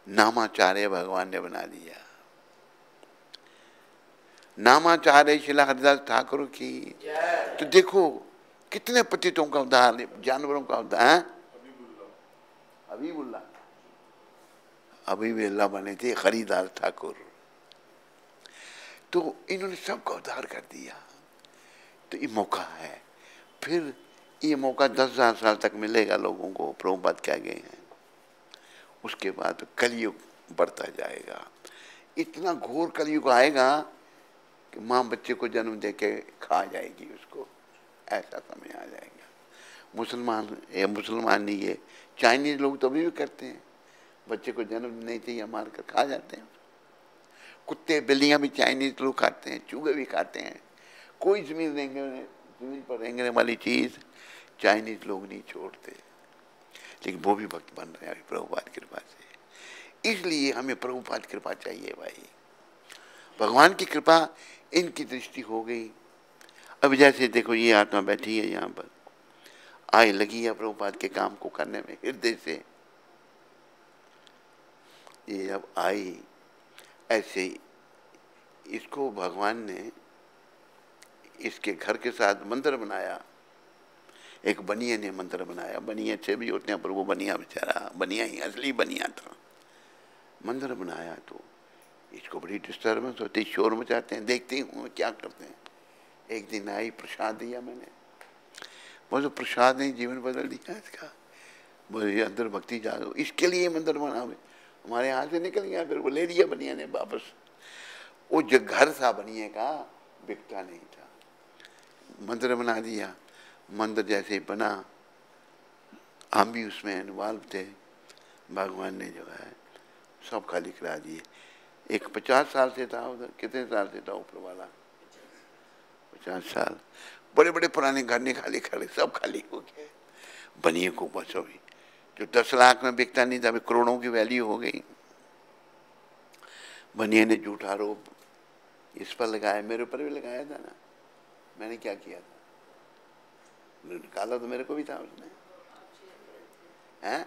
नामाचार्य भगवान ने बना दिया। नामाचार्य शिला हरिदास ठाकुर की। तो देखो कितने पतितों का उद्धार, जानवरों का उद्धार। अबीबुल्ला बने थे हरिदास ठाकुर, तो इन्होंने सबका उद्धार कर दिया। तो ये मौका है, फिर ये मौका 10,000 साल तक मिलेगा लोगों को, प्रभुपाद कह गए हैं। उसके बाद कलयुग बढ़ता जाएगा, इतना घोर कलयुग आएगा कि माँ बच्चे को जन्म दे के खा जाएगी उसको, ऐसा समय आ जाएगा। मुसलमान नहीं, ये चाइनीज लोग तो अभी भी करते हैं, बच्चे को जन्म नहीं चाहिए मार कर खा जाते हैं। कुत्ते बिल्लियां भी चाइनीज लोग खाते हैं, चूहे भी खाते हैं। कोई जमीन पर रेंगने वाली चीज चाइनीज लोग नहीं छोड़ते, लेकिन वो भी भक्त बन रहे हैं प्रभुपाद कृपा से। इसलिए हमें प्रभुपाद कृपा चाहिए भाई, भगवान की कृपा इनकी दृष्टि हो गई। अब जैसे देखो ये आत्मा बैठी है यहाँ पर, आए लगी है प्रभुपाद के काम को करने में हृदय से, ये जब आई ऐसे ही इसको भगवान ने इसके घर के साथ मंदिर बनाया। एक बनिया ने मंदिर बनाया, बनिया अच्छे भी होते हैं पर वो बनिया बेचारा, बनिया ही असली बनिया था। मंदिर बनाया तो इसको बड़ी डिस्टर्बेंस होती, शोर मचाते हैं, देखते हूँ क्या करते हैं। एक दिन आई, प्रसाद दिया मैंने, वो तो प्रसाद ने जीवन बदल दिया इसका। बोले अंदर भक्ति जागो, इसके लिए मंदिर बना हुए, हमारे यहाँ से निकल गया, फिर वो ले लिया बनिया ने वापस। वो जो घर था बनिए का बिकता नहीं था, मंदिर बना दिया। मंदिर जैसे ही बना, हम भी उसमें इन्वॉल्व थे, भगवान ने जो है सब खाली करा दिए। एक 50 साल से था उधर, कितने साल से था ऊपर वाला, 50 साल, बड़े बड़े पुराने घर नहीं खाली खड़े, सब खाली हो गए। बनिए को बस अभी जो 10 लाख में बिकता नहीं था, अभी करोड़ों की वैल्यू हो गई। बनिए ने झूठा आरोप इस पर लगाया, मेरे ऊपर भी लगाया था ना, मैंने क्या किया था, निकाला तो मेरे को भी था उसने, हैं?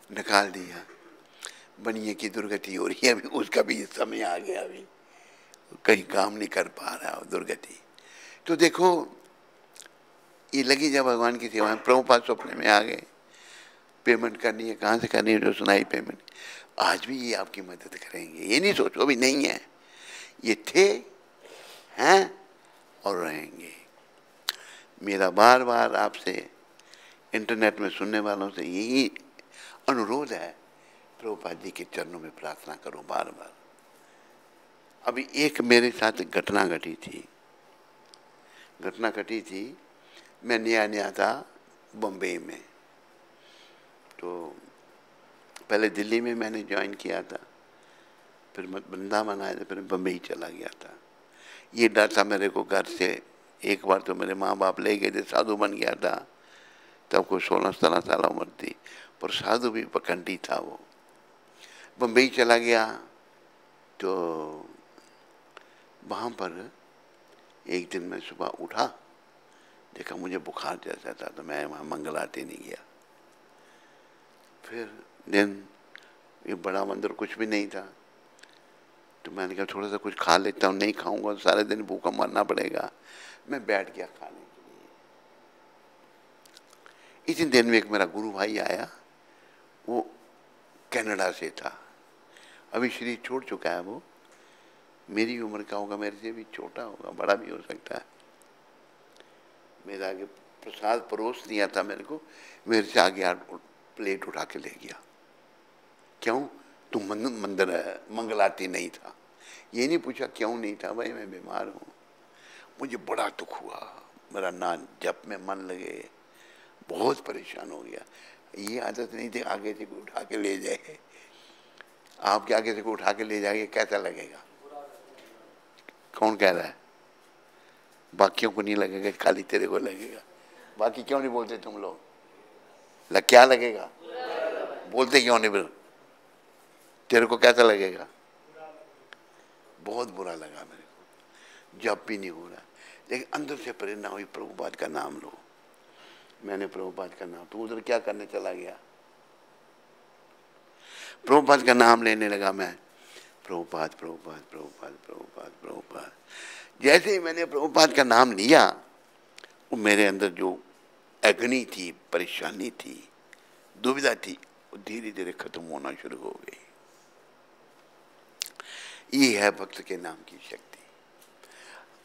निकाल दिया। बनिए की दुर्गति हो रही है अभी, उसका भी समय आ गया, अभी कहीं काम नहीं कर पा रहा हो, दुर्गति। तो देखो ये लगी जब भगवान की सेवा में, प्रभुपाद सपने में आ गए, पेमेंट करनी है, कहाँ से करनी है, जो सुनाई पेमेंट, आज भी ये आपकी मदद करेंगे, ये नहीं सोचो अभी नहीं है, ये थे, हैं और रहेंगे। मेरा बार बार आपसे, इंटरनेट में सुनने वालों से यही अनुरोध है, प्रभुपाद जी के चरणों में प्रार्थना करो बार बार। अभी एक मेरे साथ घटना घटी थी, मैं नया था बम्बई में, तो पहले दिल्ली में मैंने ज्वाइन किया था, फिर वृंदावन आया था, फिर बम्बई चला गया था। ये डर था मेरे को घर से, एक बार तो मेरे माँ बाप ले गए थे, साधु बन गया था, तब को 16-17 साल उम्र थी, पर साधु भी पखंडी था वो। बम्बई चला गया तो वहाँ पर एक दिन मैं सुबह उठा, देखा मुझे बुखार जैसा था, तो मैं वहाँ मंगल आरती नहीं गया। फिर दिन ये बड़ा मंदिर कुछ भी नहीं था, तो मैंने कहा थोड़ा सा कुछ खा लेता हूँ, नहीं खाऊंगा सारे दिन भूखा मरना पड़ेगा। मैं बैठ गया खाने के लिए। इसी दिन में एक मेरा गुरु भाई आया, वो कनाडा से था, अभी शरीर छोड़ चुका है, वो मेरी उम्र का होगा, मेरे से भी छोटा होगा, बड़ा भी हो सकता है। मेरे आगे प्रसाद परोस दिया था मेरे को, मेरे से आगे प्लेट उठा के ले गया। क्यों? तुम मंदिर मंगल आरती नहीं था। ये नहीं पूछा क्यों नहीं था, भाई मैं बीमार हूँ। मुझे बड़ा दुख हुआ, मेरा ना जप में मन लगे, बहुत परेशान हो गया। ये आदत नहीं थी आगे से कोई उठा के ले जाए, आपके आगे से कोई उठा के ले जाएगा कैसा लगेगा? कौन कह रहा है? बाकियों को नहीं लगेगा, खाली तेरे को लगेगा। बाकी क्यों नहीं बोलते तुम लोग? क्या लगेगा? बोलते क्यों नहीं? फिर तेरे को कैसा लगेगा? बहुत बुरा लगा मेरे को, जब भी नहीं हो रहा, लेकिन अंदर से प्रेरणा हुई प्रभुपाद का नाम लो। मैंने प्रभुपाद का नाम, तो उधर क्या करने चला गया, प्रभुपाद का नाम लेने लगा मैं, प्रभुपाद प्रभुपाद प्रभुपाद प्रभुपाद प्रभुपाद। जैसे ही मैंने प्रभुपाद का नाम लिया, वो मेरे अंदर जो अग्नि थी, परेशानी थी, दुविधा थी, वो धीरे धीरे खत्म होना शुरू हो गई। ये है भक्त के नाम की शक्ति।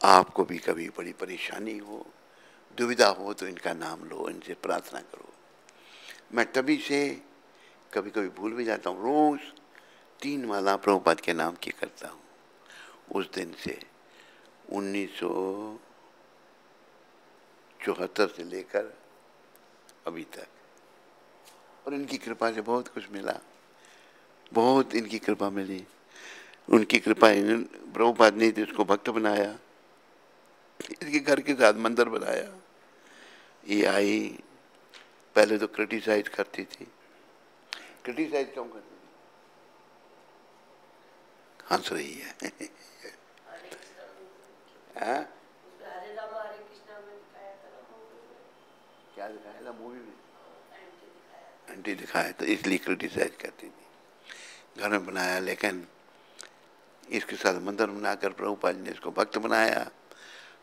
आपको भी कभी बड़ी परेशानी हो, दुविधा हो, तो इनका नाम लो, इनसे प्रार्थना करो। मैं तभी से कभी कभी भूल भी जाता हूँ, रोज 3 माला प्रभुपाद के नाम की करता हूँ उस दिन से, 1974 से लेकर अभी तक। और इनकी कृपा से बहुत कुछ मिला, बहुत इनकी कृपा मिली। उनकी कृपा, प्रभुपाद ने इसको भक्त बनाया, इसके घर के साथ मंदिर बनाया। ये आई, पहले तो क्रिटिसाइज करती थी। क्रिटिसाइज क्यों करती थी? हंस रही है। हाँ? क्या दिखाया था मूवी में? एंटी दिखाया, तो इसलिए क्रिटिसाइज करती थी। घर में बनाया, लेकिन इसके साथ मंदिर बनाकर प्रभुपाद ने इसको भक्त बनाया।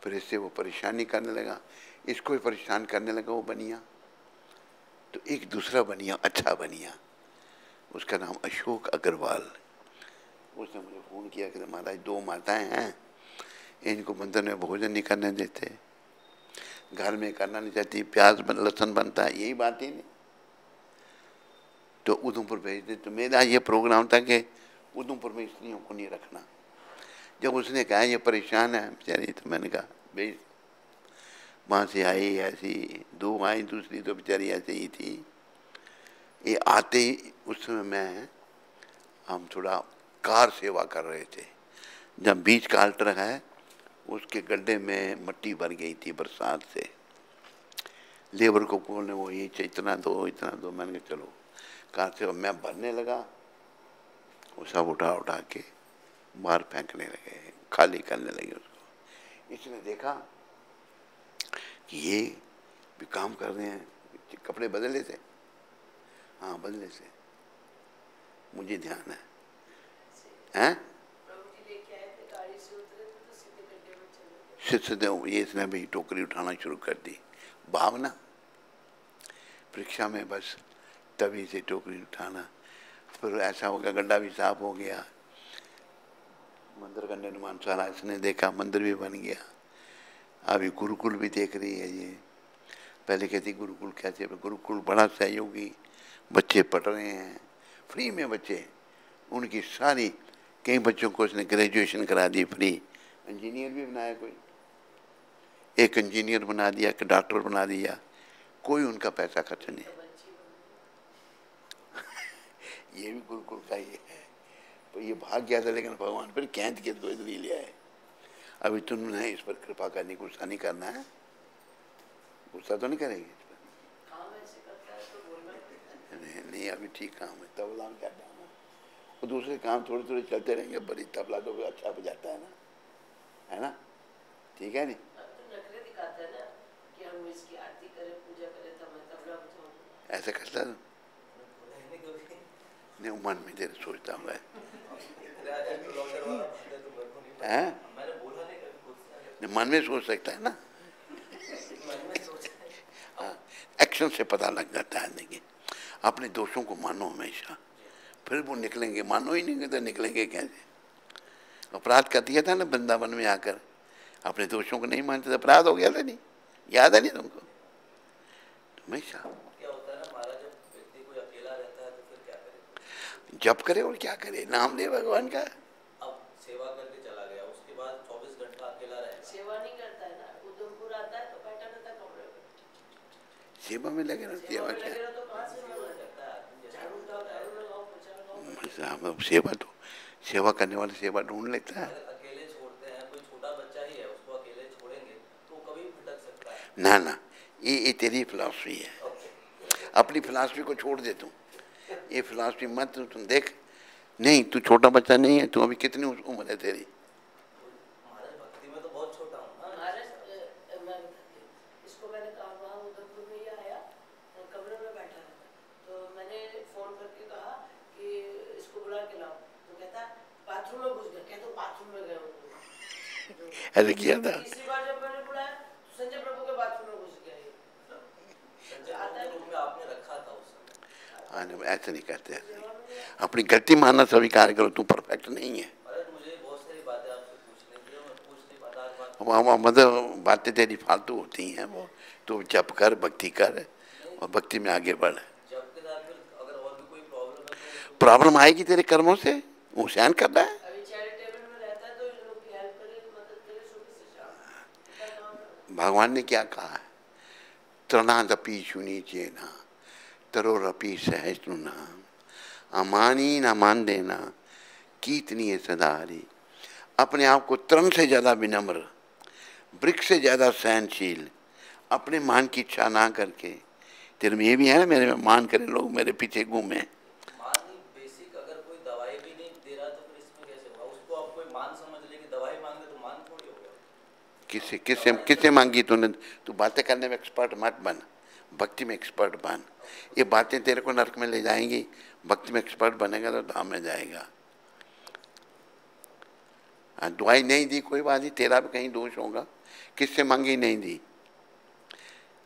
फिर इससे वो परेशानी करने लगा, इसको भी परेशान करने लगा वो बनिया। तो एक दूसरा बनिया, अच्छा बनिया, उसका नाम अशोक अग्रवाल। उसने मुझे फ़ोन किया कि महाराज 2 माताएं हैं, इनको मंदिर में भोजन नहीं करने देते, घर में करना नहीं चाहती, प्याज लहसुन बनता है, यही बात ही नहीं। तो उधमपुर भेज दे। तो मेरा ये प्रोग्राम था कि उधमपुर में स्त्रियों को नहीं रखना। जब उसने कहा ये परेशान है बेचारी, तो मैंने कहा भेज। वहाँ से आई, ऐसी 2 आई, दूसरी तो बेचारी ऐसे ही थी। ये आते ही उस समय हम थोड़ा कार सेवा कर रहे थे, जब बीच का ट्रक है उसके गड्ढे में मट्टी भर गई थी बरसात से। लेबर को बोलने वो ये इतना दो इतना दो, मैंने कहा चलो। कार से मैं भरने लगा, वो सब उठा उठा के बाहर फेंकने लगे, खाली करने लगे उसको। इसने देखा कि ये भी काम कर रहे हैं। कपड़े बदले थे? हाँ बदले थे, मुझे ध्यान है। हैं? सीधे ये इसने भी टोकरी उठाना शुरू कर दी। भावना परीक्षा में बस तभी से टोकरी उठाना। फिर ऐसा हो गया, गड्ढा भी साफ हो गया, मंदिर का निर्माण सारा इसने देखा, मंदिर भी बन गया। अभी गुरुकुल भी देख रही है ये। पहले कहती गुरुकुल कैसे, गुरुकुल बड़ा सहयोगी, बच्चे पढ़ रहे हैं फ्री में बच्चे। उनकी सारी, कई बच्चों को उसने ग्रेजुएशन करा दी फ्री। इंजीनियर भी बनाया, कोई एक इंजीनियर बना दिया, एक डॉक्टर बना दिया, कोई उनका पैसा खर्च नहीं। ये भी गुरुकुल का ही है। तो ये भाग गया था, लेकिन भगवान फिर कैद के तो इधर ही लिया है। अभी तुमने इस पर कृपा करनी, गुस्सा नहीं करना है। गुस्सा तो नहीं करेगी इस पर? नहीं अभी ठीक काम है। तबला में क्या काम है? वो दूसरे काम थोड़े थोड़े चलते रहेंगे, बड़ी तबला तो अच्छा बजाता है ना, है ना? ठीक है नहीं? ऐसा करता है नहीं, मन में देर सोचता हूँ मन में सोच सकता है ना। हाँ, एक्शन से पता लग जाता है। देखिए अपने दोषों को मानो हमेशा, फिर वो निकलेंगे। मानो ही नहीं तो निकलेंगे कैसे? अपराध कर दिया था ना वृंदावन में आकर, अपने दोषों को नहीं मानते तो अपराध हो गया था। नहीं याद है? नहीं तुमको? हमेशा जप करे और क्या करे, नाम ले भगवान का। अब सेवा करके चला गया, उसके बाद 24 घंटा अकेला रहेगा। सेवा नहीं करता है ना, उधमपुर आता है तो बैठा रहता है कमरे में, सेवा में लगे ना। सेवा क्या, तो कहाँ से मन लगता है? झाड़ू लगाओ, पोछा लगाओ। सेवा तो सेवा करने वाले सेवा ढूंढ लेता है। अकेले छोड़ते हैं, कोई छोटा बच्चा ही है, उसको अकेले छोड़ेंगे तो कभी भटक सकता है। ना ना, ये तेरी फिलॉसफी है। अपनी फिलॉसफी को छोड़ दे तू, ये फिलॉसफी मत। तुम देख, नहीं तू छोटा बच्चा नहीं है। तू अभी कितनी उम्र है तेरी? भक्ति में तो बहुत छोटा हूँ। इसको मैंने कहा वहाँ उधमपुर में ही आया, कमरे में बैठा था, तो मैंने फोन करके कहा कि इसको बुला के लाओ, तो कहता बाथरूम में घुस गया। कहता बाथरूम में गया। ऐसे किया था। तीसरी बार जब मैंने बुलाया तो संजय प्रभु के बाथरूम में घुस गया। संजय रूम में आपने रखा था उस समय। ऐसे नहीं करते। अपनी गलती मानना स्वीकार करो, तू परफेक्ट नहीं है। मुझे बहुत सारी बातें आपसे पूछने थी, मैं पूछ नहीं पाता। मतलब बातें तेरी फालतू होती हैं। वो तो जप कर, भक्ति कर और भक्ति में आगे बढ़। जब के साथ अगर और भी कोई प्रॉब्लम है तो प्रॉब्लम आएगी तेरे कर्मों से, वो सहन कर रहा है। अभी चैरिटेबल में रहता है तो इन लोग की हेल्प करे, मदद करे, छोटी से शाम। भगवान ने क्या कहा है, तृणादपि शुनीचेना तरोरपि सहिष्णुना अमानी न मान देना कीर्तनीय सदाहरी। अपने आप को तृण से ज्यादा विनम्र, वृक्ष से ज्यादा सहनशील, अपने मान की इच्छा ना करके। तेरे में ये भी है ना, मेरे में मान करे लोग मेरे पीछे घूमे। बेसिक अगर कोई दवाई भी नहीं दे रहा तो फिर इसमें कैसे होगा? उसको आप कोई मान समझ ले कि दवाई मांग ले तो मान थोड़ी होगा। किससे किससे किससे मांगी तूने? तू बातें करने में एक्सपर्ट मत बन, भक्ति में एक्सपर्ट बन। ये बातें तेरे को नरक में ले जाएंगी, भक्ति में एक्सपर्ट बनेगा तो धाम में जाएगा। दवाई नहीं दी कोई बात नहीं, तेरा भी कहीं दोष होगा। किससे मांगी? नहीं दी,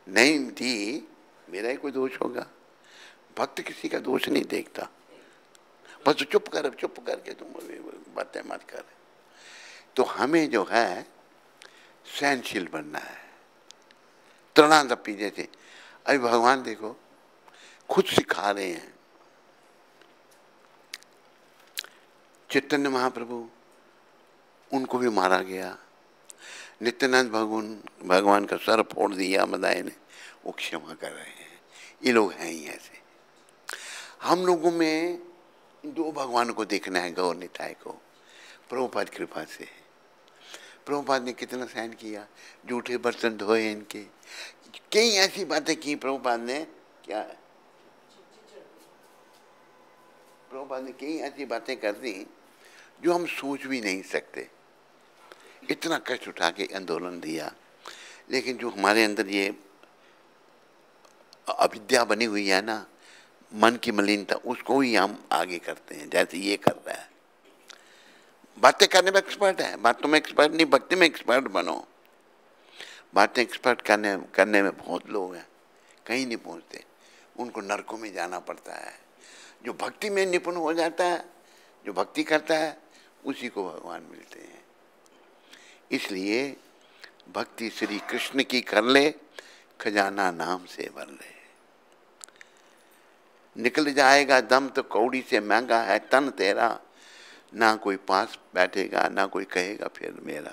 नहीं दी, मेरा ही कोई दोष होगा। भक्त किसी का दोष नहीं देखता, बस चुप करके तुम बातें मत कर। तो हमें जो है सहनशील बनना है, तृणादपि। जैसे अभी भगवान देखो खुद सिखा रहे हैं। चैतन्य महाप्रभु, उनको भी मारा गया। नित्यानंद भगवान का सर फोड़ दिया मदाई ने, वो क्षमा कर रहे हैं। ये लोग हैं ही ऐसे। हम लोगों में दो भगवान को देखना है, गौर निताय को, प्रभुपाद कृपा से। प्रभुपाद ने कितना सहन किया, जूठे बर्तन धोए इनके, कई ऐसी बातें की प्रभुपाद ने। क्या है, प्रभुपाद ने कई ऐसी बातें कर दी जो हम सोच भी नहीं सकते। इतना कष्ट उठा के आंदोलन दिया, लेकिन जो हमारे अंदर ये अविद्या बनी हुई है ना, मन की मलिनता, उसको ही हम आगे करते हैं। जैसे ये कर रहा है, बातें करने में एक्सपर्ट है, बातों में एक्सपर्ट नहीं, भक्ति में एक्सपर्ट बनो। बातें एक्सपर्ट करने में बहुत लोग हैं, कहीं नहीं पहुंचते, उनको नरकों में जाना पड़ता है। जो भक्ति में निपुण हो जाता है, जो भक्ति करता है, उसी को भगवान मिलते हैं। इसलिए भक्ति श्री कृष्ण की कर ले, खजाना नाम से भर ले। निकल जाएगा दम तो कौड़ी से महंगा है तन तेरा, ना कोई पास बैठेगा, ना कोई कहेगा फिर मेरा,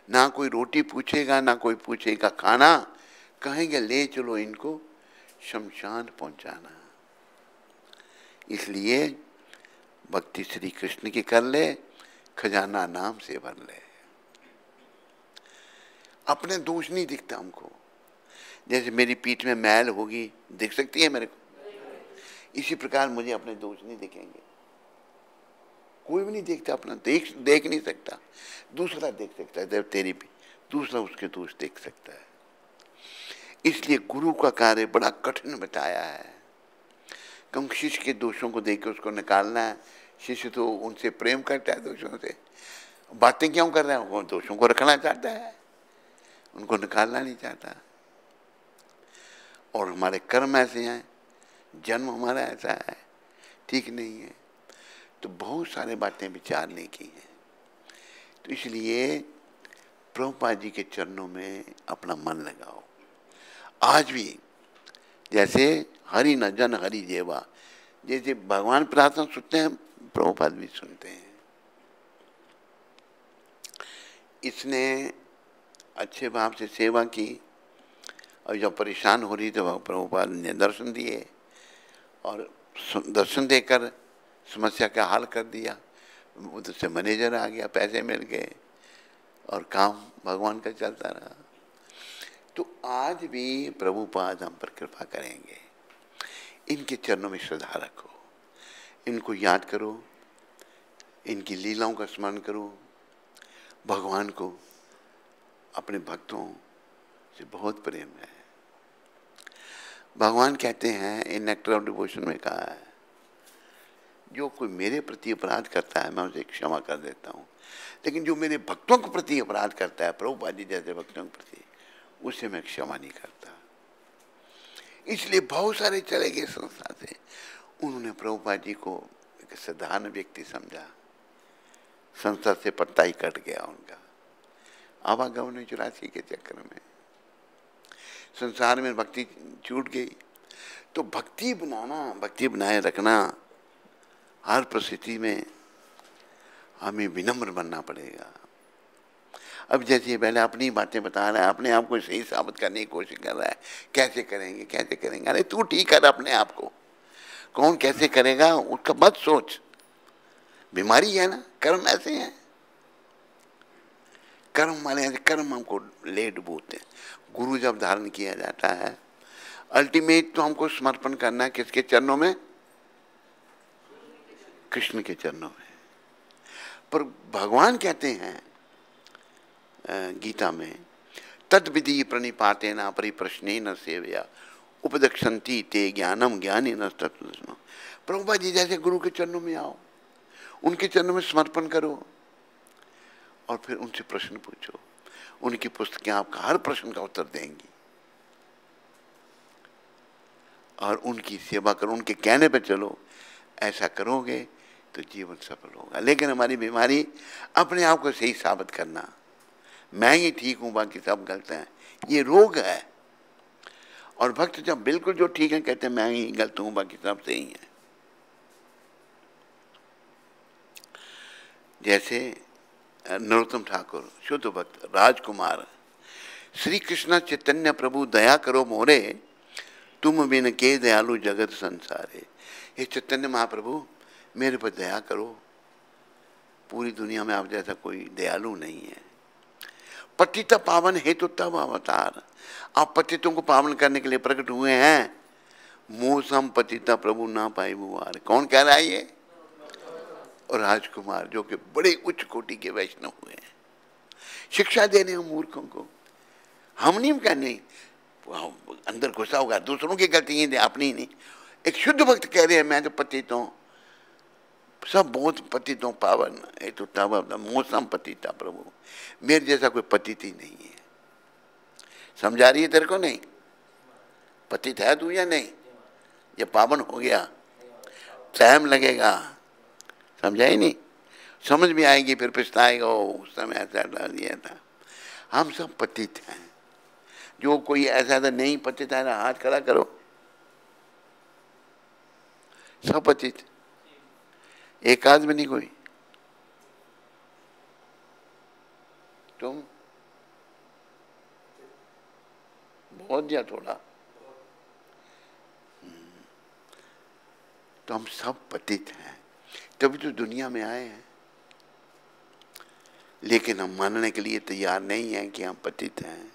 ना कोई रोटी पूछेगा, ना कोई पूछेगा खाना, कहेंगे ले चलो इनको शमशान पहुंचाना। इसलिए भक्ति श्री कृष्ण की कर ले, खजाना नाम से भर ले। अपने दोष नहीं दिखता हमको। जैसे मेरी पीठ में मैल होगी, दिख सकती है मेरे को, इसी प्रकार मुझे अपने दोष नहीं दिखेंगे। कोई भी नहीं देखता अपना, देख नहीं सकता। दूसरा देख सकता है, तेरी भी दूसरा उसके दोष देख सकता है। इसलिए गुरु का कार्य बड़ा कठिन बताया है। कम शिष्य के दोषों को देख के उसको निकालना है। शिष्य तो उनसे प्रेम करता है, दोषों से बातें क्यों कर रहे हैं, वो दोषों को रखना चाहता है, उनको निकालना नहीं चाहता। और हमारे कर्म ऐसे हैं, जन्म हमारा ऐसा है, ठीक नहीं है। तो बहुत सारे बातें विचारने की हैं। तो इसलिए प्रभुपाद जी के चरणों में अपना मन लगाओ। आज भी जैसे हरि न जन हरि जेवा, जैसे भगवान प्रार्थना सुनते हैं, प्रभुपाद भी सुनते हैं। इसने अच्छे भाव से सेवा की, और जब परेशान हो रही तो प्रभुपाद ने दर्शन दिए, और दर्शन देकर समस्या का हल कर दिया। उधर से मैनेजर आ गया, पैसे मिल गए, और काम भगवान का चलता रहा। तो आज भी प्रभुपाद हम पर कृपा करेंगे। इनके चरणों में श्रद्धा रखो, इनको याद करो, इनकी लीलाओं का स्मरण करो। भगवान को अपने भक्तों से बहुत प्रेम है। भगवान कहते हैं, इन नेक्टर ऑफ डिवोशन में कहा है, जो कोई मेरे प्रति अपराध करता है मैं उसे क्षमा कर देता हूँ, लेकिन जो मेरे भक्तों के प्रति अपराध करता है, प्रभुपाद जी जैसे भक्तों के प्रति, उसे मैं क्षमा नहीं करता। इसलिए बहुत सारे चले गए संस्था से। उन्होंने प्रभुपाद जी को एक साधारण व्यक्ति समझा, संस्था से पत्ता ही कट गया उनका। आवागमन 84 के चक्कर में संसार में भक्ति छूट गई। तो भक्ति बनाना, भक्ति बनाए रखना हर परिस्थिति में हमें विनम्र बनना पड़ेगा। अब जैसे पहले अपनी बातें बता रहा है, अपने आप को सही साबित करने की कोशिश कर रहा है, कैसे करेंगे कैसे करेंगे। अरे तू ठीक कर अपने आप को, कौन कैसे करेगा उसका मत सोच। बीमारी है ना, कर्म ऐसे हैं, कर्म वाले ऐसे, कर्म हमको ले डूबोते हैं। गुरु जब धारण किया जाता है, अल्टीमेट तो हमको समर्पण करना है किसके चरणों में? कृष्ण के चरणों में। पर भगवान कहते हैं गीता में, तद विधि प्रणिपाते न परिप्रश्ने न सेवया उपदक्षन्ति ते ज्ञानम ज्ञानी न तत्व। प्रभुपा जी जैसे गुरु के चरणों में आओ, उनके चरणों में समर्पण करो और फिर उनसे प्रश्न पूछो। उनकी पुस्तकें आपका हर प्रश्न का उत्तर देंगी और उनकी सेवा करो, उनके कहने पे चलो। ऐसा करोगे तो जीवन सफल होगा। लेकिन हमारी बीमारी अपने आप को सही साबित करना, मैं ही ठीक हूं बाकी सब गलत हैं, ये रोग है। और भक्त जब बिल्कुल जो ठीक है कहते हैं मैं ही गलत हूं बाकी सब सही है। जैसे नरोत्तम ठाकुर शुद्ध भक्त राजकुमार, श्री कृष्ण चैतन्य प्रभु दया करो मोरे, तुम बिन के दयालु जगत संसारे। ये चैतन्य महाप्रभु मेरे पर दया करो, पूरी दुनिया में आप जैसा कोई दयालु नहीं है। पतित पावन हेतु तब अवतार, आप पतितों को पावन करने के लिए प्रकट हुए हैं। मोसम पतिता प्रभु ना पाई बुआर, कौन कह रहा है ये? और राजकुमार जो कि बड़े उच्च कोटि के वैष्णव हुए हैं, शिक्षा दे रहे हैं मूर्खों को। हम नहीं कहने अंदर घुसा होगा, दूसरों की गलती है अपनी नहीं। एक शुद्ध भक्त कह रहे हैं मैं तो पतित हूं, सब बहुत पतित हूं पावन है तो तब मौसम पतिता प्रभु, मेरे जैसा कोई पतित ही नहीं है। समझा रही है तेरे को? नहीं पतित है तू या नहीं? ये पावन हो गया, टाइम लगेगा, समझा ही नहीं, समझ में आएगी फिर पछताएगा उस समय ऐसा डाल दिया था। हम सब पतित हैं। जो कोई ऐसा तो नहीं पतित है ना, हाथ खड़ा करो। सब पतित, एक आदमी नहीं कोई। तुम बहुत या थोड़ा, तो हम सब पतित हैं, तभी तो दुनिया में आए हैं। लेकिन हम मानने के लिए तैयार नहीं हैं कि हम पतित हैं।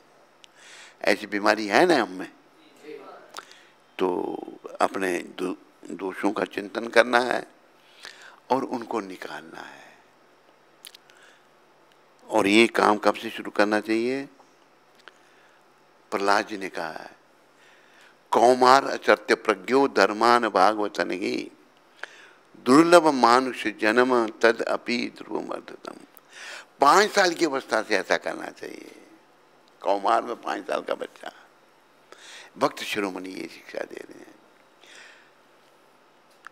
ऐसी बीमारी है ना हम में, तो अपने दोषों का चिंतन करना है और उनको निकालना है। और ये काम कब से शुरू करना चाहिए? प्रहलाद जी ने कहा है, कौमार अचर्त्य प्रज्ञो धर्मान भागवतन ही दुर्लभ मानुष जन्म तद अपि ध्रुवमर्दतम। 5 साल की अवस्था से ऐसा करना चाहिए। कौमार में 5 साल का बच्चा, भक्त शिरोमणि ये शिक्षा दे रहे हैं।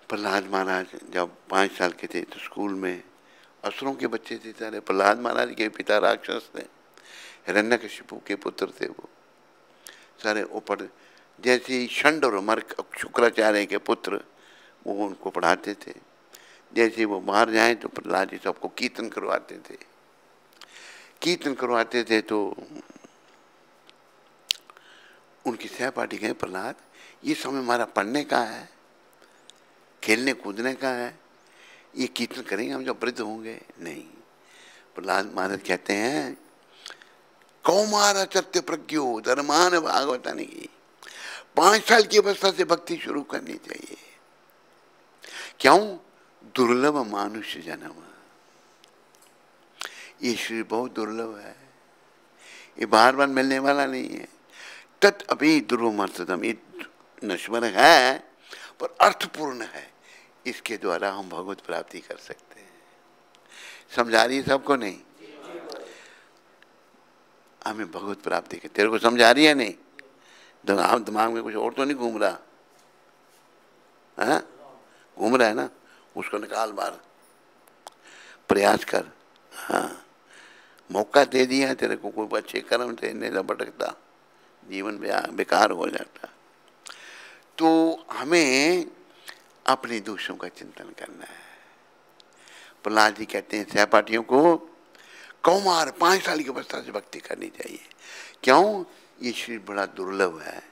प्रहलाद महाराज जब 5 साल के थे तो स्कूल में असुरों के बच्चे थे सारे। प्रहलाद महाराज के पिता राक्षस थे, हिरण्यकशिपु के पुत्र थे वो सारे। ऊपर जैसे षंड और मर्क शुक्राचार्य के पुत्र, वो उनको पढ़ाते थे। जैसे वो बाहर जाएं तो प्रहलाद जी सबको कीर्तन करवाते थे। कीर्तन करवाते थे तो उनकी सहपाठी कहे, प्रहलाद ये समय हमारा पढ़ने का है, खेलने कूदने का है, ये कीर्तन करेंगे हम जब वृद्ध होंगे? नहीं। प्रहलाद महाराज कहते हैं, कौमार सत्य प्रज्ञो धर्मान भागवता नहीं, 5 साल की अवस्था से भक्ति शुरू करनी चाहिए। क्यों? दुर्लभ मानुष्य जन्म, ये शरीर बहुत दुर्लभ है, ये बार बार मिलने वाला नहीं है। तत् अभी ध्रुवमर्ततम, ये नश्वर है पर अर्थपूर्ण है, इसके द्वारा हम भगवत प्राप्ति कर सकते हैं। समझा रही है सबको? नहीं, हमें भगवत प्राप्ति के, तेरे को समझा रही है? नहीं, दिमाग में कुछ और तो नहीं घूम रहा है? घूम रहा है ना, उसको निकाल बाहर, प्रयास कर। हाँ, मौका दे दिया तेरे को, कोई अच्छे कर्म से नहीं तो भटकता, जीवन बेकार हो जाता। तो हमें अपने दोषों का चिंतन करना है। प्रहलाद जी कहते हैं सहपाठियों को कौमार 5 साल की अवस्था से भक्ति करनी चाहिए। क्यों? ये शरीर बड़ा दुर्लभ है,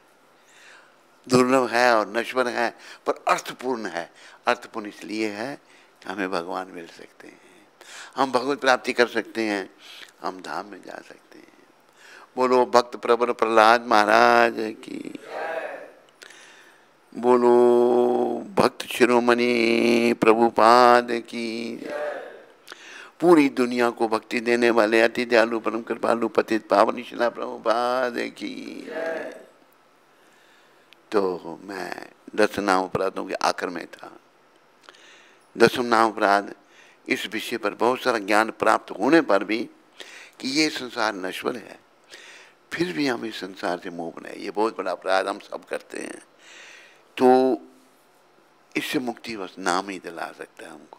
दुर्लभ है और नश्वर है, पर अर्थपूर्ण है। अर्थपूर्ण इसलिए है कि हमें भगवान मिल सकते हैं, हम भगवत प्राप्ति कर सकते हैं, हम धाम में जा सकते हैं। बोलो भक्त प्रवर प्रहलाद महाराज की, बोलो भक्त शिरोमणि प्रभुपाद की। पूरी दुनिया को भक्ति देने वाले अति दयालु परम कृपालु पतित पावन शिला प्रभुपाद की। तो मैं 10 नाम अपराधों के आखिर में था। 10 नाम अपराध इस विषय पर बहुत सारा ज्ञान प्राप्त होने पर भी कि ये संसार नश्वर है, फिर भी हम इस संसार से मोह बनाए, ये बहुत बड़ा अपराध हम सब करते हैं। तो इससे मुक्ति बस नाम ही दिला सकता है हमको।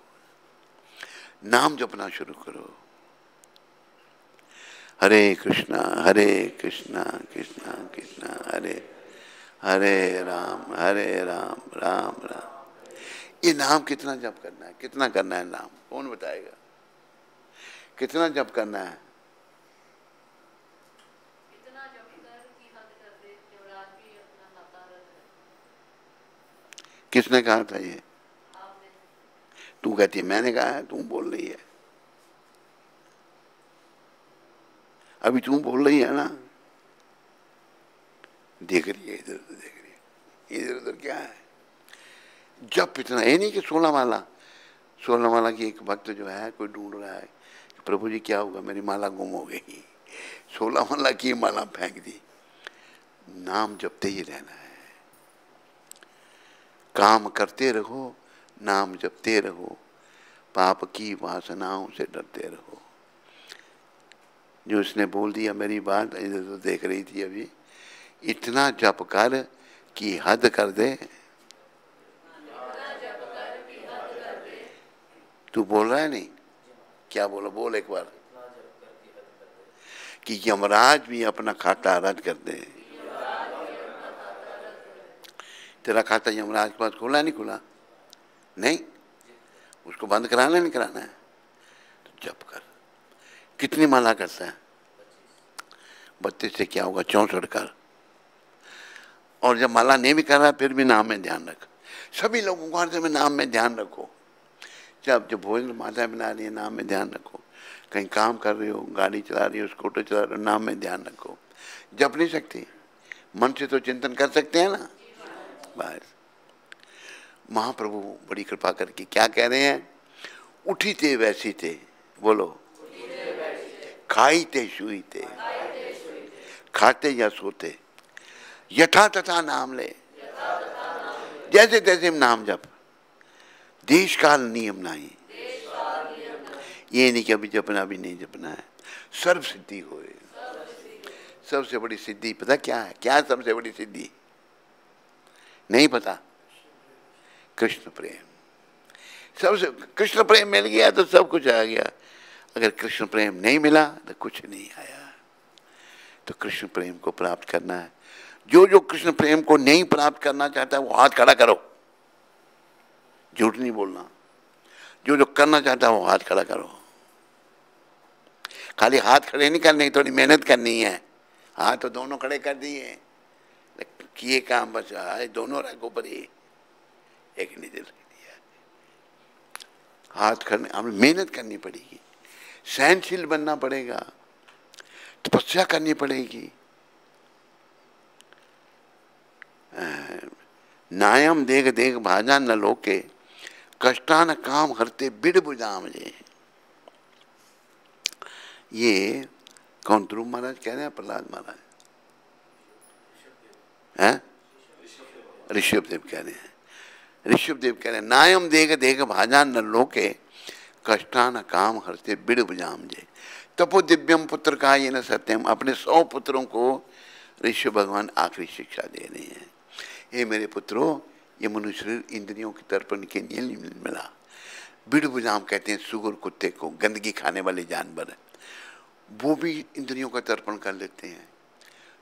नाम जपना शुरू करो, हरे कृष्णा कृष्णा कृष्णा हरे हरे, राम राम राम। ये नाम कितना जप करना है, कितना करना है नाम, कौन बताएगा? कितना जप करना है? इतना जप कर कि हद कर दे, युवराज भी अपना नाता रख ले। किसने कहा था ये? आपने। तू कहती है मैंने कहा है, तू बोल रही है। अभी तू बोल रही है ना, देख रही है इधर उधर, देख रही है इधर उधर क्या है। जब इतना, ये नहीं कि 16 माला की एक भक्त जो है कोई ढूंढ रहा है, प्रभु जी क्या होगा, मेरी माला गुम हो गई, 16 माला की माला फेंक दी। नाम जपते ही रहना है, काम करते रहो, नाम जपते रहो, पाप की वासनाओं से डरते रहो। जो उसने बोल दिया मेरी बात, इधर तो देख रही थी अभी, इतना जप कर कि हद कर दे। तू बोल रहा है नहीं? क्या बोला? बोल एक बार। कि यमराज भी अपना खाता रद्द कर दे। तेरा खाता यमराज के पास खुला नहीं खुला? नहीं, उसको बंद कराना नहीं कराना है? तो जप कर। कितनी माला करता है? 32 से क्या होगा, 64 कर। और जब माला नहीं भी कर रहा फिर भी नाम में ध्यान रख। सभी लोगों को हर समय नाम में ध्यान रखो। जब जो भोजन माताएं बना रही है नाम में ध्यान रखो, कहीं काम कर रहे हो, गाड़ी चला रही हो, स्कूटर चला रहे हो, नाम में ध्यान रखो। जप नहीं सकती, मन से तो चिंतन कर सकते हैं ना। बस महाप्रभु बड़ी कृपा करके क्या कह रहे हैं, उठी थे वैसी थे, बोलो खाई थे शुई थे, खाते या सोते यथा तथा नाम ले, जैसे तैसे नाम जप, देश काल नियम नहीं। ये नहीं कि अभी जपना भी नहीं जपना है, सर्व सिद्धि होए। सबसे बड़ी सिद्धि पता क्या है? क्या सबसे बड़ी सिद्धि नहीं पता? कृष्ण प्रेम। सबसे कृष्ण प्रेम मिल गया तो सब कुछ आ गया। अगर कृष्ण प्रेम नहीं मिला तो कुछ नहीं आया। तो कृष्ण प्रेम को प्राप्त करना है। जो जो कृष्ण प्रेम को नहीं प्राप्त करना चाहता है वो हाथ खड़ा करो, झूठ नहीं बोलना। जो जो करना चाहता है वो हाथ खड़ा करो। खाली हाथ खड़े नहीं करने, थोड़ी मेहनत करनी है। हाथ तो दोनों खड़े कर दिए, किए काम बस आए दोनों रख ऊपर ही, एक नहीं दिल दिया। हाथ खड़े, हमें मेहनत करनी पड़ेगी, सहनशील बनना पड़ेगा, तपस्या करनी पड़ेगी। नायम देख देख भाजा न लोके, कष्टान काम हरते बिड़ बुझाम जे। ये कौन ध्रुव महाराज कह रहे हैं? प्रहलाद महाराज हैं? ऋषभदेव कह रहे हैं। ऋषभदेव कह रहे हैं नायम देख देख भाजा न लोके, कष्टान काम हरते बिड़ बुझाम जे। तपो दिव्यम पुत्र का ये न सत्यम। अपने 100 पुत्रों को ऋषभ भगवान आखिरी शिक्षा दे रहे हैं। ये मेरे पुत्रों, ये मनुष्य शरीर इंद्रियों के तर्पण के लिए मिला। बिड़ बुझाम कहते हैं सुअर कुत्ते को, गंदगी खाने वाले जानवर, वो भी इंद्रियों का तर्पण कर लेते हैं।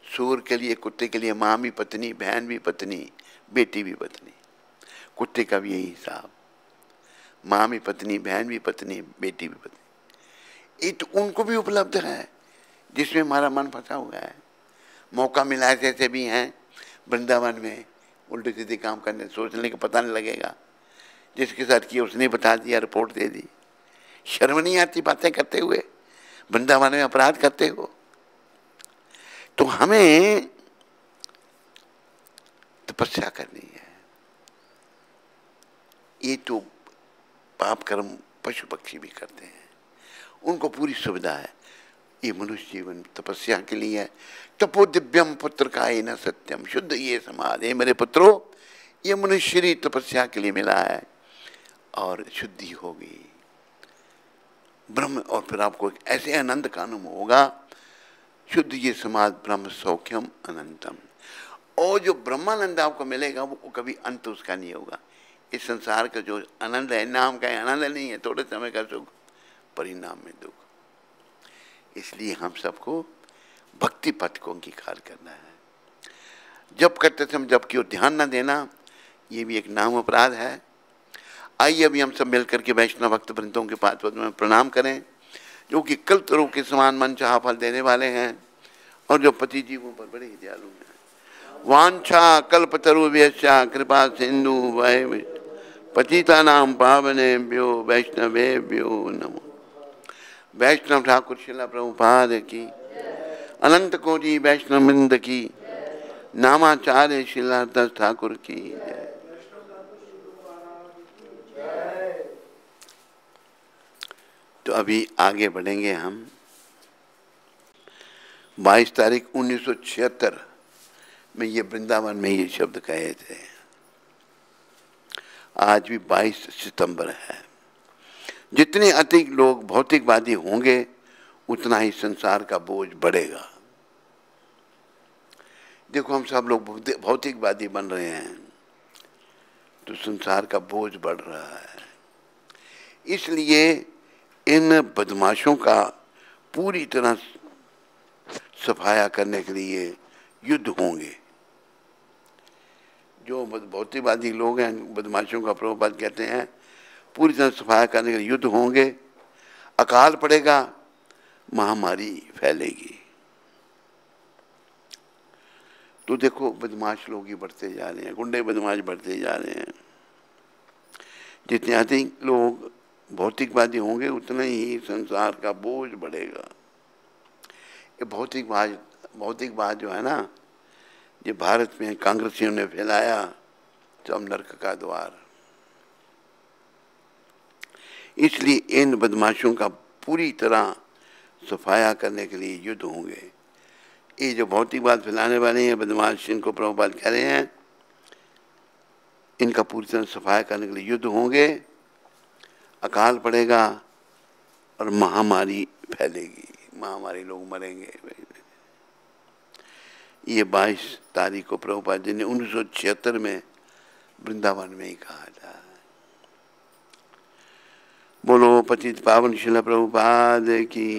सुअर के लिए, कुत्ते के लिए माँ भी पत्नी, बहन भी पत्नी, बेटी भी पत्नी। कुत्ते का भी यही हिसाब, माँ भी पत्नी, बहन भी पत्नी, बेटी भी पत्नी। ये तो उनको भी उपलब्ध है जिसमें हमारा मन फंसा हुआ है। मौका मिला है, जैसे भी हैं वृंदावन में उल्टे सीधे काम करने, सोचने का पता नहीं लगेगा, जिसके साथ किया उसने बता दिया, रिपोर्ट दे दी। शर्म नहीं आती बातें करते हुए, वृंदावन में अपराध करते हो? तो हमें तपस्या करनी है। ये तो पाप कर्म पशु पक्षी भी करते हैं, उनको पूरी सुविधा है। ये मनुष्य जीवन तपस्या के लिए है। तपो दिव्यम पुत्र का न सत्यम शुद्ध ये समाज। हे मेरे पुत्रों, ये मनुष्य शरीर तपस्या के लिए मिला है और शुद्धि होगी ब्रह्म, और फिर आपको ऐसे आनंद का अनुभव होगा। शुद्ध ये समाज ब्रह्म सौख्यम अनंतम। और जो ब्रह्मानंद आपको मिलेगा वो कभी अंत उसका नहीं होगा। इस संसार का जो आनंद है, नाम का आनंद नहीं है, थोड़े समय का सुख, परिणाम में दुख। इसलिए हम सबको भक्ति पथ को अंगीकार करना है। जब करते समय जब की ओर ध्यान न देना, ये भी एक नाम अपराध है। आइए अभी हम सब मिलकर के वैष्णव भक्त वृंदों के पाद पद्म में प्रणाम करें, जो कि कल्पतरु के समान मन चाहा फल देने वाले हैं और जो पति जीवों पर बड़े ही दयालु हैं। वांछा कल्पतरु व्यस्या कृपा सिंधु वै पतितानां पावनेभ्यो वैष्णवेभ्यो नमो। वैष्णव ठाकुर शिला प्रभुपाद की, अनंत कोटि वैष्णववृंद की, नामाचार्य शिलादास ठाकुर की जय। तो अभी आगे बढ़ेंगे हम। 22 तारीख 1976 में ये वृंदावन में ये शब्द कहे थे। आज भी 22 सितंबर है। जितने अधिक लोग भौतिकवादी होंगे उतना ही संसार का बोझ बढ़ेगा। देखो हम सब लोग भौतिकवादी बन रहे हैं तो संसार का बोझ बढ़ रहा है। इसलिए इन बदमाशों का पूरी तरह सफाया करने के लिए युद्ध होंगे। जो भौतिकवादी लोग हैं, बदमाशों का प्रभुपाद कहते हैं, पूरी तरह सफाया करने के लिए युद्ध होंगे। अकाल पड़ेगा, महामारी फैलेगी। तो देखो बदमाश लोग ही बढ़ते जा रहे हैं, गुंडे बदमाश बढ़ते जा रहे हैं। जितने अधिक लोग भौतिकवादी होंगे उतना ही संसार का बोझ बढ़ेगा। ये भौतिकवाद जो है ना, ये भारत में कांग्रेसियों ने फैलाया, सब नरक का द्वार। इसलिए इन बदमाशों का पूरी तरह सफाया करने के लिए युद्ध होंगे। ये जो भौतिकवाद फैलाने वाले हैं बदमाश, इनको प्रभुपाद कह रहे हैं, इनका पूरी तरह सफाया करने के लिए युद्ध होंगे। अकाल पड़ेगा और महामारी फैलेगी, महामारी, लोग मरेंगे। ये 22 तारीख को प्रभुपाद जी ने 1976 में वृंदावन में ही कहा था। बोलो पतित पावन शिला प्रभुपाद की।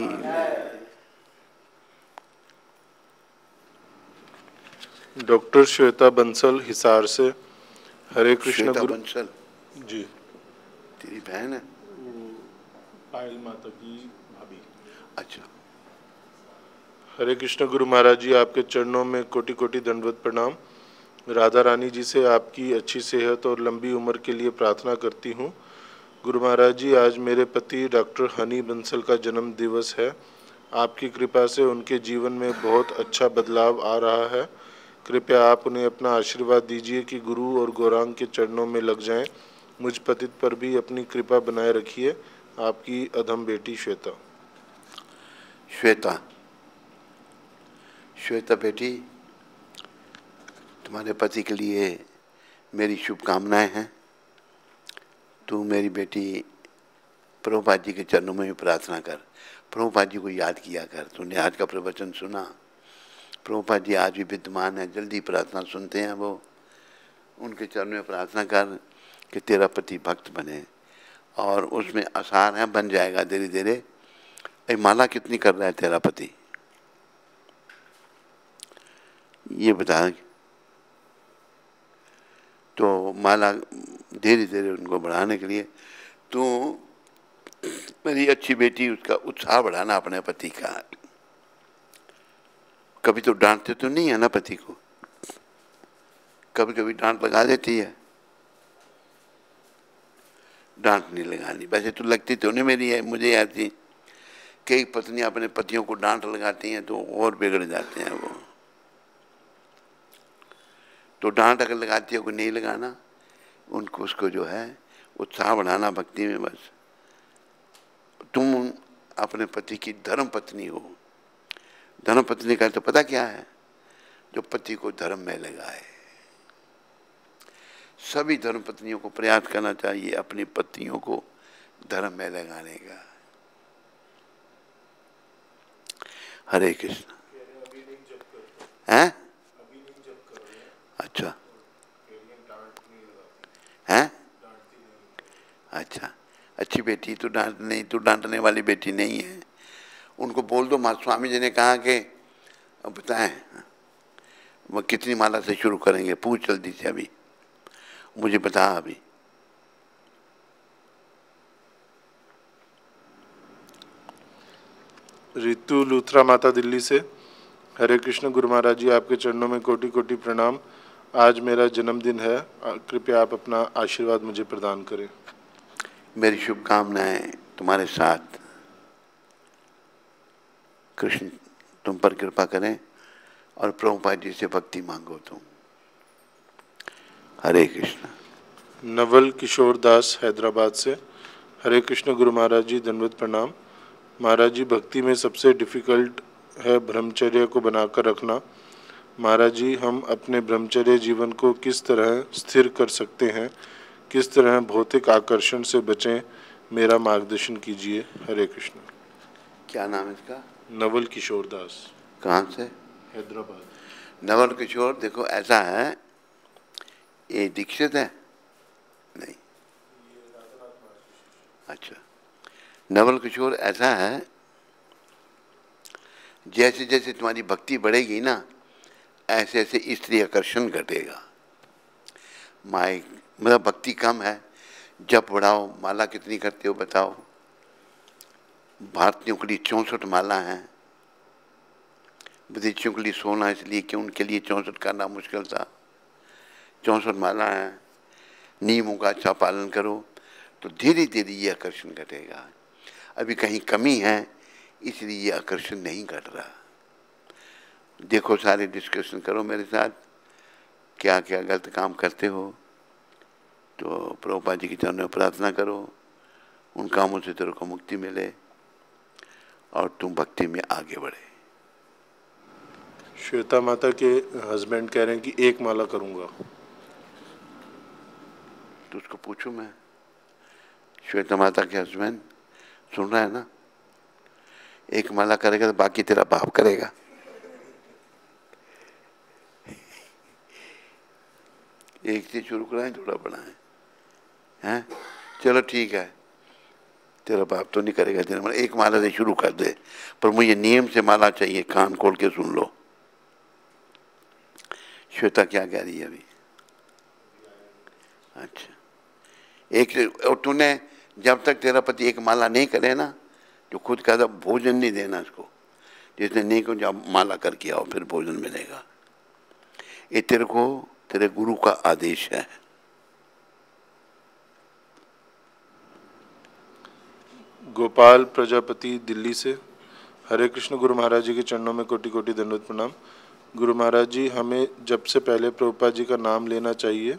डॉक्टर श्वेता बंसल हिसार से। हरे कृष्ण श्वेता गुरु बंसल जी, तेरी बहन है? पायल माता की भाभी। अच्छा। हरे कृष्ण गुरु महाराज जी, आपके चरणों में कोटि कोटि दंडवत प्रणाम। राधा रानी जी से आपकी अच्छी सेहत और लंबी उम्र के लिए प्रार्थना करती हूँ। गुरु महाराज जी, आज मेरे पति डॉक्टर हनी बंसल का जन्म दिवस है। आपकी कृपा से उनके जीवन में बहुत अच्छा बदलाव आ रहा है। कृपया आप उन्हें अपना आशीर्वाद दीजिए कि गुरु और गौरांग के चरणों में लग जाएं। मुझ पतित पर भी अपनी कृपा बनाए रखिए। आपकी अधम बेटी श्वेता। श्वेता बेटी, तुम्हारे पति के लिए मेरी शुभकामनाएं हैं। तू मेरी बेटी प्रभुपाद जी के चरणों में भी प्रार्थना कर, प्रभुपाद जी को याद किया कर। तूने आज का प्रवचन सुना, प्रभुपाद जी आज भी विद्यमान है, जल्दी प्रार्थना सुनते हैं वो। उनके चरणों में प्रार्थना कर कि तेरा पति भक्त बने, और उसमें आसार है बन जाएगा धीरे धीरे। माला कितनी कर रहा है तेरा पति, ये बता। तो माला धीरे धीरे उनको बढ़ाने के लिए तू मेरी अच्छी बेटी उसका उत्साह बढ़ाना अपने पति का। कभी तो डांटते तो नहीं है ना पति को, कभी कभी डांट लगा देती है। डांट नहीं लगानी, वैसे तो लगती तो नहीं मेरी है मुझे ऐसी। कई पत्नियां अपने पतियों को डांट लगाती हैं तो और बिगड़ जाते हैं वो। तो डांट अगर लगाती है को नहीं लगाना, उनको उसको जो है उत्साह बढ़ाना भक्ति में। बस तुम अपने पति की धर्म पत्नी हो। धर्म पत्नी का तो पता क्या है? जो पति को धर्म में लगाए। सभी धर्म पत्नियों को प्रयास करना चाहिए अपनी पत्नियों को धर्म में लगाने का। हरे कृष्ण। हैं? अच्छा हैं? अच्छा, अच्छी बेटी तो डांटने वाली बेटी नहीं है। उनको बोल दो, स्वामी जी ने कहा कि बताएं वो कितनी माला से शुरू करेंगे, पूछ जल्दी से अभी, मुझे बता अभी। रितु लूथरा माता दिल्ली से। हरे कृष्ण गुरु महाराज जी, आपके चरणों में कोटि कोटि प्रणाम। आज मेरा जन्मदिन है, कृपया आप अपना आशीर्वाद मुझे प्रदान करें। मेरी शुभकामनाएं तुम्हारे साथ। कृष्ण तुम पर कृपा करें और प्रभुपाद जी से भक्ति मांगो तुम। हरे कृष्ण। नवल किशोर दास हैदराबाद से। हरे कृष्ण गुरु महाराज जी, दंडवत प्रणाम। महाराज जी, भक्ति में सबसे डिफ़िकल्ट है ब्रह्मचर्य को बनाकर रखना। महाराज जी, हम अपने ब्रह्मचर्य जीवन को किस तरह स्थिर कर सकते हैं, किस तरह भौतिक आकर्षण से बचें, मेरा मार्गदर्शन कीजिए। हरे कृष्ण। क्या नाम है इसका? नवल किशोर दास। कहाँ से? हैदराबाद। नवल किशोर, देखो ऐसा है, ये दीक्षित है नहीं? अच्छा, नवल किशोर ऐसा है, जैसे जैसे तुम्हारी भक्ति बढ़ेगी ना, ऐसे ऐसे स्त्री आकर्षण घटेगा। माइक मतलब भक्ति कम है, जप बढ़ाओ। माला कितनी करते हो बताओ? भारतीयों के लिए 64 माला हैं, विदेशियों के लिए 16, इसलिए कि उनके लिए 64 करना मुश्किल था। 64 माला है। नियमों का अच्छा पालन करो तो धीरे धीरे ये आकर्षण घटेगा। अभी कहीं कमी है, इसलिए ये आकर्षण नहीं घट रहा। देखो, सारे डिस्कशन करो मेरे साथ, क्या क्या गलत काम करते हो, तो प्रभुपाद जी की चरणों में प्रार्थना करो, उन कामों से तेरे को मुक्ति मिले और तुम भक्ति में आगे बढ़े। श्वेता माता के हस्बैंड कह रहे हैं कि एक माला करूंगा, तो उसको पूछूं मैं। श्वेता माता के हस्बैंड सुन रहा है ना? एक माला करेगा तो बाकी तेरा बाप करेगा। एक से शुरू कराएं, थोड़ा बढ़ाएं, हैं? चलो ठीक है, तेरा बाप तो नहीं करेगा तेरा माला, एक माला से शुरू कर दे, पर मुझे नियम से माला चाहिए। कान खोल के सुन लो, श्वेता क्या कह रही है अभी? अच्छा, एक से, और तूने जब तक तेरा पति एक माला नहीं करे ना, जो खुद कहता भोजन नहीं देना उसको। जिसने नहीं को जब माला करके आओ फिर भोजन मिलेगा। ये तेरे को तेरे गुरु का आदेश है। गोपाल प्रजापति दिल्ली से। हरे कृष्ण गुरु महाराज जी के चरणों में कोटि कोटि दंडवत प्रणाम। गुरु महाराज जी, हमें जब से पहले प्रभुपाद जी का नाम लेना चाहिए।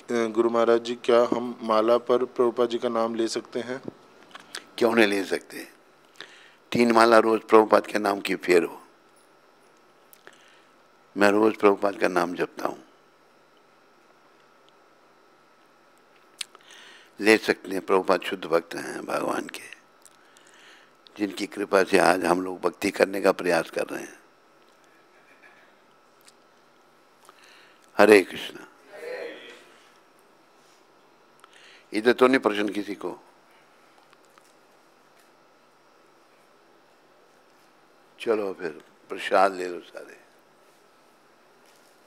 गुरु महाराज जी, क्या हम माला पर प्रभुपाद जी का नाम ले सकते हैं? क्यों नहीं ले सकते? 3 माला रोज प्रभुपाद के नाम की फेरो। मैं रोज प्रभुपाद का नाम जपता हूँ। ले सकते हैं। प्रभुपाद शुद्ध भक्त हैं भगवान के, जिनकी कृपा से आज हम लोग भक्ति करने का प्रयास कर रहे हैं। हरे कृष्ण। इधर तो नहीं प्रश्न किसी को? चलो फिर प्रसाद ले लो सारे।